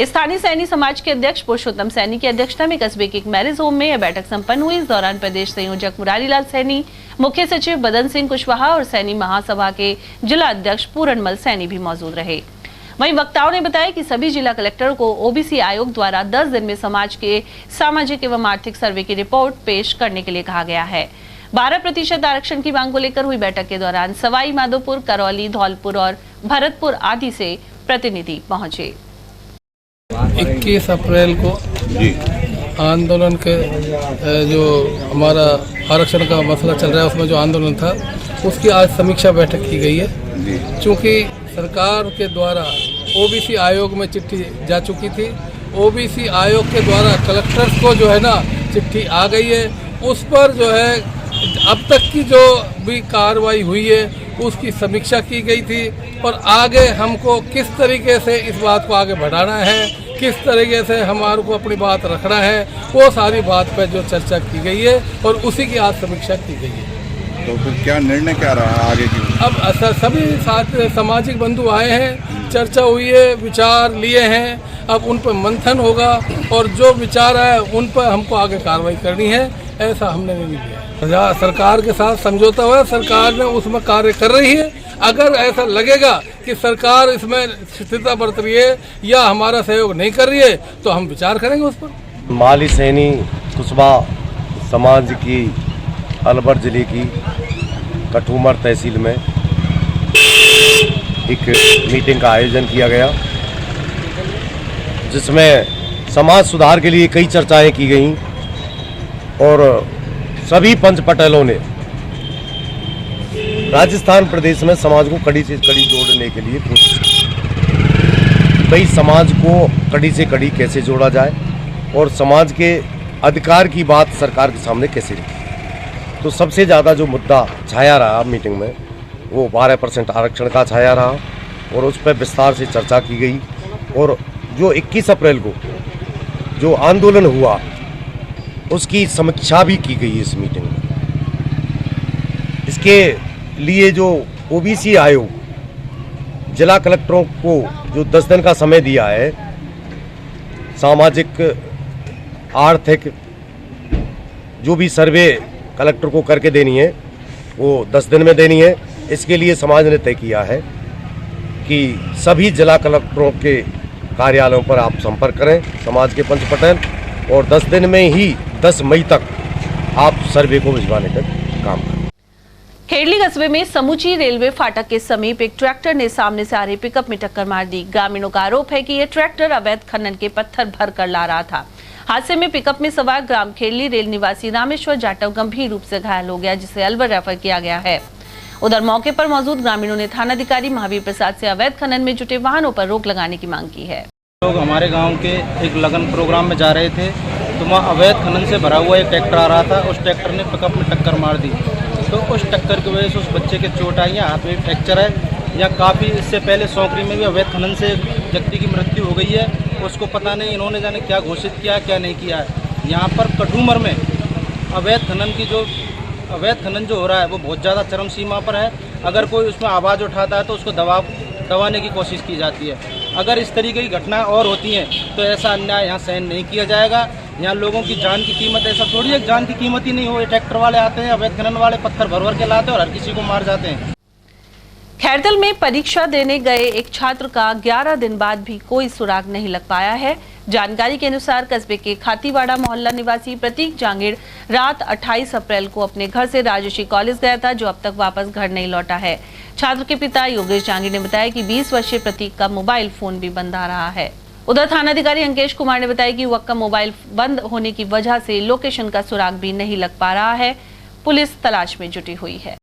स्थानीय सैनी समाज के अध्यक्ष पुरुषोत्तम सैनी की अध्यक्षता में कस्बे के एक मैरिज होम में यह बैठक संपन्न हुई। इस दौरान प्रदेश संयोजक मुरारीलाल सैनी, मुख्य सचिव बदन सिंह कुशवाहा और सैनी महासभा के जिला अध्यक्ष पूरणमल सैनी भी मौजूद रहे। वहीं वक्ताओं ने बताया कि सभी जिला कलेक्टर को ओबीसी आयोग द्वारा 10 दिन में समाज के सामाजिक एवं आर्थिक सर्वे की रिपोर्ट पेश करने के लिए कहा गया है। 12% आरक्षण की मांग को लेकर हुई बैठक के दौरान सवाई माधोपुर, करौली, धौलपुर और भरतपुर आदि से प्रतिनिधि पहुंचे। 21 अप्रैल को आंदोलन के जो हमारा आरक्षण का मसला चल रहा है उसमें जो आंदोलन था उसकी आज समीक्षा बैठक की गई है। चूँकि सरकार के द्वारा ओबीसी आयोग में चिट्ठी जा चुकी थी, ओबीसी आयोग के द्वारा कलेक्टर्स को जो है ना चिट्ठी आ गई है, उस पर जो है अब तक की जो भी कार्रवाई हुई है उसकी समीक्षा की गई थी और आगे हमको किस तरीके से इस बात को आगे बढ़ाना है, किस तरीके से हमारे को अपनी बात रखना है, वो सारी बात पर जो चर्चा की गई है और उसी की आज समीक्षा की गई है। तो फिर क्या निर्णय क्या रहा आगे की? अब सभी साथ सामाजिक बंधु आए हैं, चर्चा हुई है, विचार लिए हैं, अब उन पर मंथन होगा और जो विचार है उन पर हमको आगे कार्रवाई करनी है, ऐसा हमने नहीं लिया। सरकार के साथ समझौता हुआ, सरकार ने उसमें कार्य कर रही है। अगर ऐसा लगेगा कि सरकार इसमें शिथिलता बरत रही है या हमारा सहयोग नहीं कर रही है तो हम विचार करेंगे उस पर। माली सैनी कुशबा समाज की अलवर जिले की कठूमर तहसील में एक मीटिंग का आयोजन किया गया, जिसमें समाज सुधार के लिए कई चर्चाएं की गईं और सभी पंच पटेलों ने राजस्थान प्रदेश में समाज को कड़ी से कड़ी जोड़ने के लिए कोशिश की। भाई समाज को कड़ी से कड़ी कैसे जोड़ा जाए और समाज के अधिकार की बात सरकार के सामने कैसे रखी। तो सबसे ज़्यादा जो मुद्दा छाया रहा मीटिंग में वो 12% आरक्षण का छाया रहा और उस पर विस्तार से चर्चा की गई। और जो 21 अप्रैल को जो आंदोलन हुआ उसकी समीक्षा भी की गई इस मीटिंग में। इसके लिए जो ओबीसी आयोग जिला कलेक्टरों को जो 10 दिन का समय दिया है, सामाजिक आर्थिक जो भी सर्वे कलेक्टर को करके देनी है वो 10 दिन में देनी है। इसके लिए समाज ने तय किया है कि सभी जिला कलेक्टरों के कार्यालयों पर आप संपर्क करें समाज के पंच पटेल, और 10 दिन में ही 10 मई तक आप सर्वे को भिजवाने का काम करें। खेड़ली कस्बे में समूची रेलवे फाटक के समीप एक ट्रैक्टर ने सामने से आ रही पिकअप में टक्कर मार दी। ग्रामीणों का आरोप है कि यह ट्रैक्टर अवैध खनन के पत्थर भर कर ला रहा था। हादसे में पिकअप में सवार ग्राम खेड़ली रेल निवासी रामेश्वर जाटव गंभीर रूप से घायल हो गया, जिसे अलवर रेफर किया गया है। उधर मौके पर मौजूद ग्रामीणों ने थानाधिकारी महावीर प्रसाद से अवैध खनन में जुटे वाहनों पर रोक लगाने की मांग की है। लोग हमारे गांव के एक लगन प्रोग्राम में जा रहे थे तो वहाँ अवैध खनन से भरा हुआ एक ट्रैक्टर आ रहा था। उस ट्रैक्टर ने पिकअप में टक्कर मार दी, तो उस टक्कर की वजह से उस बच्चे के चोट आई है, हाथ में फ्रैक्चर है। या काफ़ी इससे पहले सौंकरी में भी अवैध खनन से व्यक्ति की मृत्यु हो गई है, उसको पता नहीं इन्होंने जाने क्या घोषित किया क्या नहीं किया है। यहाँ पर कठूमर में अवैध खनन जो हो रहा है वो बहुत ज़्यादा चरम सीमा पर है। अगर कोई उसमें आवाज़ उठाता है तो उसको दबाने की कोशिश की जाती है। अगर इस तरीके की घटनाएं और होती हैं तो ऐसा अन्याय यहाँ सहन नहीं किया जाएगा। यहाँ लोगों की जान की कीमत, ऐसा थोड़ी है जान की कीमत ही नहीं हो। ये ट्रैक्टर वाले आते हैं, अवैध खनन वाले पत्थर भर भर के लाते हैं और हर किसी को मार जाते हैं। खैरदल में परीक्षा देने गए एक छात्र का 11 दिन बाद भी कोई सुराग नहीं लग पाया है। जानकारी के अनुसार कस्बे के खातीवाड़ा मोहल्ला निवासी प्रतीक जांगीड़ रात 28 अप्रैल को अपने घर से राजर्षि कॉलेज गया था, जो अब तक वापस घर नहीं लौटा है। छात्र के पिता योगेश जांगीड़ ने बताया कि 20 वर्षीय प्रतीक का मोबाइल फोन भी बंद आ रहा है। उधर थानाधिकारी अंकेश कुमार ने बताया कि युवक का मोबाइल बंद होने की वजह से लोकेशन का सुराग भी नहीं लग पा रहा है। पुलिस तलाश में जुटी हुई है।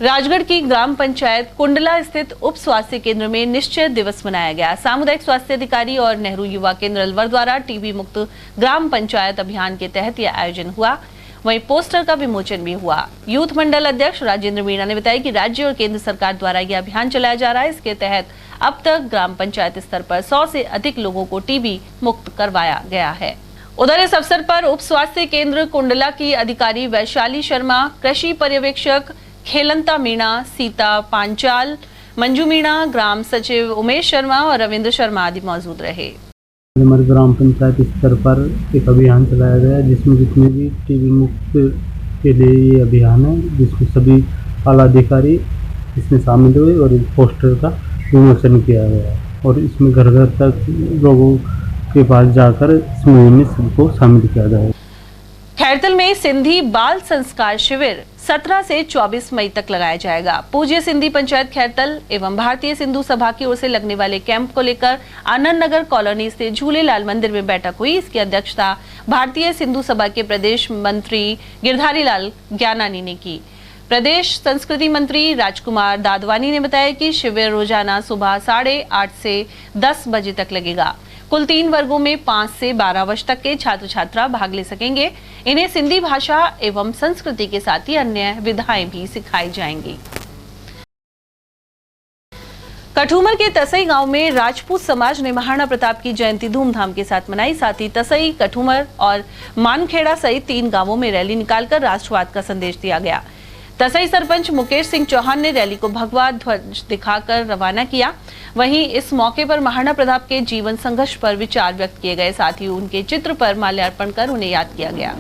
राजगढ़ की ग्राम पंचायत कुंडला स्थित उप स्वास्थ्य केंद्र में निश्चय दिवस मनाया गया। सामुदायिक स्वास्थ्य अधिकारी और नेहरू युवा केंद्र अलवर द्वारा टीबी मुक्त ग्राम पंचायत अभियान के तहत यह आयोजन हुआ। वहीं पोस्टर का विमोचन भी हुआ। यूथ मंडल अध्यक्ष राजेंद्र मीणा ने बताया कि राज्य और केंद्र सरकार द्वारा यह अभियान चलाया जा रहा है। इसके तहत अब तक ग्राम पंचायत स्तर पर 100 से अधिक लोगों को टीबी मुक्त करवाया गया है। उधर इस अवसर पर उप स्वास्थ्य केंद्र कुंडला की अधिकारी वैशाली शर्मा, कृषि पर्यवेक्षक खेलंता मीणा, सीता पांचाल, मंजू मीणा, ग्राम सचिव उमेश शर्मा और रविंद्र शर्मा आदि मौजूद रहे। हमारे ग्राम पंचायत स्तर पर एक अभियान चलाया गया जिसमें जितने भी टीबी मुक्त के लिए ये अभियान है, जिसमें सभी आला अधिकारी इसमें शामिल हुए और एक पोस्टर का विमोचन किया गया और इसमें घर घर तक लोगों के पास जाकर इस मुहिम में सबको शामिल किया गया। खैरदल में सिंधी बाल संस्कार शिविर 17 से 24 मई तक लगाया जाएगा। पूज्य सिंधी पंचायत खैरतल एवं भारतीय सिंधु सभा की ओर से लगने वाले कैंप को लेकर आनंद नगर कॉलोनी से झूलेलाल मंदिर में बैठक हुई। इसकी अध्यक्षता भारतीय सिंधु सभा के प्रदेश मंत्री गिरधारी लाल ज्ञानानी ने की। प्रदेश संस्कृति मंत्री राजकुमार दादवानी ने बताया कि शिविर रोजाना सुबह 8:30 से 10 बजे तक लगेगा। कुल 3 वर्गों में 5 से 12 वर्ष तक के छात्र छात्रा भाग ले सकेंगे। इन्हें सिंधी भाषा एवं संस्कृति के साथ ही अन्य विधाएं भी सिखाई जाएंगी। कठूमर के तसई गांव में राजपूत समाज ने महाराणा प्रताप की जयंती धूमधाम के साथ मनाई। साथ ही तसई, कठूमर और मानखेड़ा सहित 3 गांवों में रैली निकालकर राष्ट्रवाद का संदेश दिया गया। तसई सरपंच मुकेश सिंह चौहान ने रैली को भगवा ध्वज दिखाकर रवाना किया। वहीं इस मौके पर महाराणा प्रताप के जीवन संघर्ष पर विचार व्यक्त किए गए। साथ ही उनके चित्र पर माल्यार्पण कर उन्हें याद किया गया।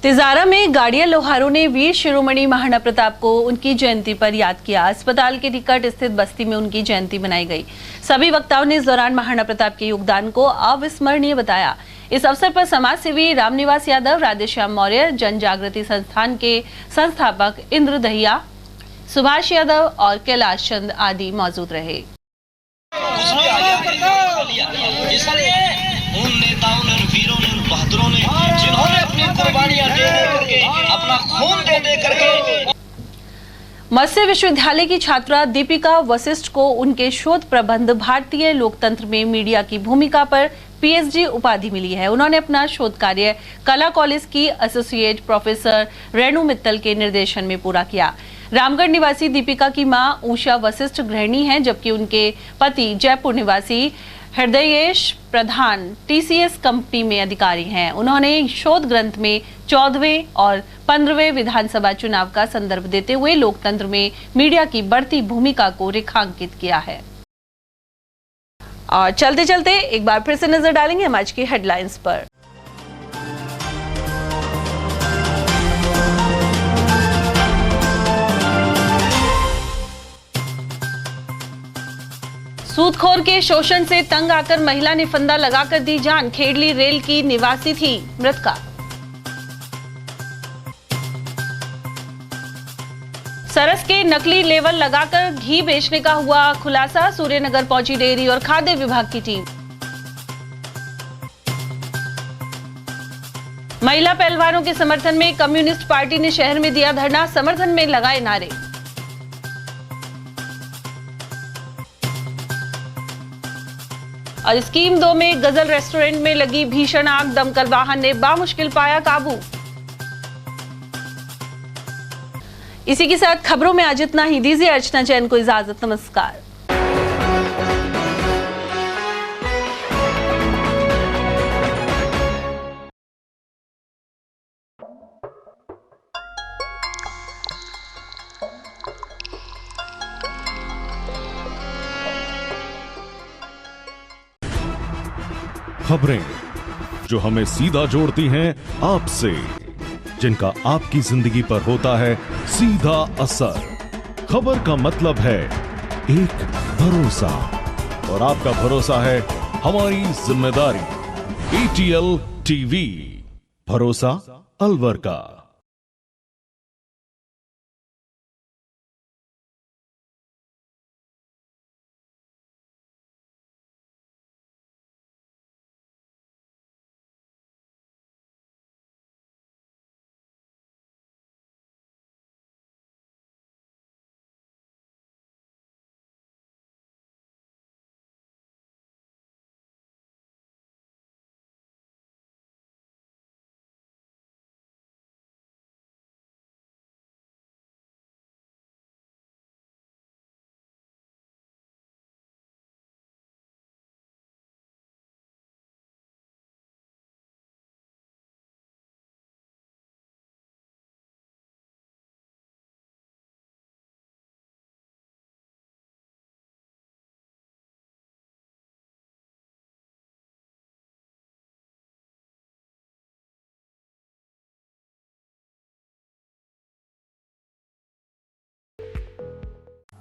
तिजारा में गाड़िया लोहारों ने वीर शिरोमणि महाराणा प्रताप को उनकी जयंती पर याद किया। अस्पताल के निकट स्थित बस्ती में उनकी जयंती मनाई गई। सभी वक्ताओं ने इस दौरान महाराणा प्रताप के योगदान को अविस्मरणीय बताया। इस अवसर पर समाज सेवी रामनिवास यादव, राधेश्याम मौर्य, जन जागृति संस्थान के संस्थापक इंद्र दहिया, सुभाष यादव और कैलाश चंद आदि मौजूद रहे। उन नेताओं ने, उन वीरों ने, उन बहादुरों ने जिन्होंने अपनी कुर्बानियां दे करके, अपना खून दे करके। मत्स्य विश्वविद्यालय की छात्रा दीपिका वशिष्ठ को उनके शोध प्रबंध भारतीय लोकतंत्र में मीडिया की भूमिका पर पीएचडी उपाधि मिली है। उन्होंने अपना शोध कार्य कला कॉलेज की एसोसिएट प्रोफेसर रेणु मित्तल के निर्देशन में पूरा किया। रामगढ़ निवासी दीपिका की मां उषा वशिष्ठ गृहिणी हैं, जबकि उनके पति जयपुर निवासी हृदयेश प्रधान टीसीएस कंपनी में अधिकारी हैं। उन्होंने शोध ग्रंथ में 14वें और 15वें विधानसभा चुनाव का संदर्भ देते हुए लोकतंत्र में मीडिया की बढ़ती भूमिका को रेखांकित किया है। और चलते चलते एक बार फिर से नजर डालेंगे हम आज की हेडलाइंस पर। सूदखोर के शोषण से तंग आकर महिला ने फंदा लगाकर दी जान। खेड़ली रेल की निवासी थी मृतका। सरस के नकली लेवल लगाकर घी बेचने का हुआ खुलासा। सूर्यनगर पहुंची डेयरी और खाद्य विभाग की टीम। महिला पहलवानों के समर्थन में कम्युनिस्ट पार्टी ने शहर में दिया धरना। समर्थन में लगाए नारे। और स्कीम 2 में गजल रेस्टोरेंट में लगी भीषण आग। दमकल वाहन ने बामुश्किल पाया काबू। इसी के साथ खबरों में आज इतना ही। दीजिए अर्चना जैन को इजाजत। नमस्कार। खबरें जो हमें सीधा जोड़ती हैं आपसे, जिनका आपकी जिंदगी पर होता है सीधा असर। खबर का मतलब है एक भरोसा, और आपका भरोसा है हमारी जिम्मेदारी। ATL TV, भरोसा अलवर का।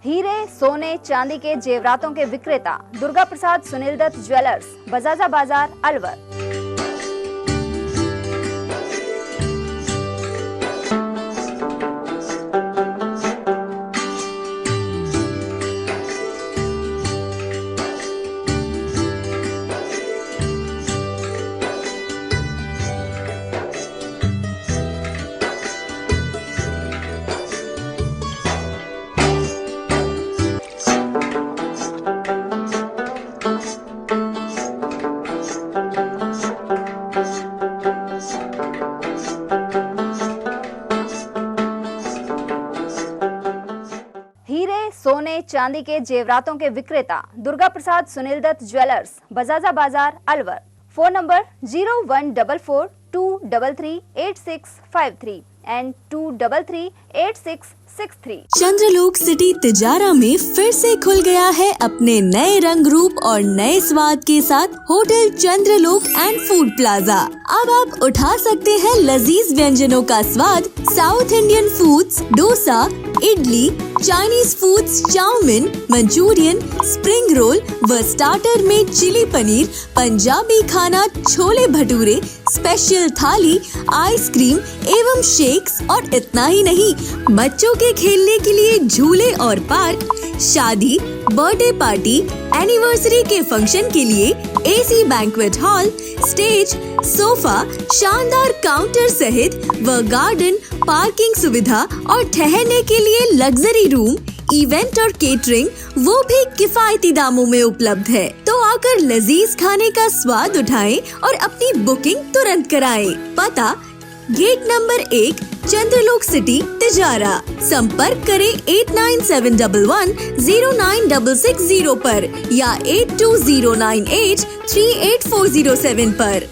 हीरे, सोने, चांदी के जेवरातों के विक्रेता दुर्गा प्रसाद सुनील दत्त ज्वेलर्स, बजाजा बाजार, अलवर। सोने चांदी के जेवरातों के विक्रेता दुर्गा प्रसाद सुनील दत्त ज्वेलर्स, बजाजा बाजार, Alwar. Phone number 0144233863 and 2338663। Chandralok city Tijara में फिर से खुल गया है अपने नए रंग रूप और नए स्वाद के साथ hotel Chandralok and food plaza. अब आप उठा सकते हैं लजीज व्यंजनों का स्वाद। South Indian foods, dosa, idli, Chinese foods, chowmein, Manchurian, spring roll व स्टार्टर में चिली पनीर, पंजाबी खाना, छोले भटूरे, स्पेशल थाली, आइसक्रीम एवं शेक्स और इतना ही नहीं, बच्चों के खेलने के लिए झूले और पार्क, शादी, बर्थडे पार्टी, एनिवर्सरी के फंक्शन के लिए AC banquet hall, stage, sofa, शानदार काउंटर सहित व गार्डन, पार्किंग सुविधा और ठहरने के लिए लग्जरी रूम, इवेंट और केटरिंग वो भी किफायती दामों में उपलब्ध है। तो आकर लजीज खाने का स्वाद उठाएं और अपनी बुकिंग तुरंत कराएं। पता गेट नंबर 1, चंद्रलोक सिटी, तिजारा। संपर्क करें 8971109660 पर या 8209838407 पर।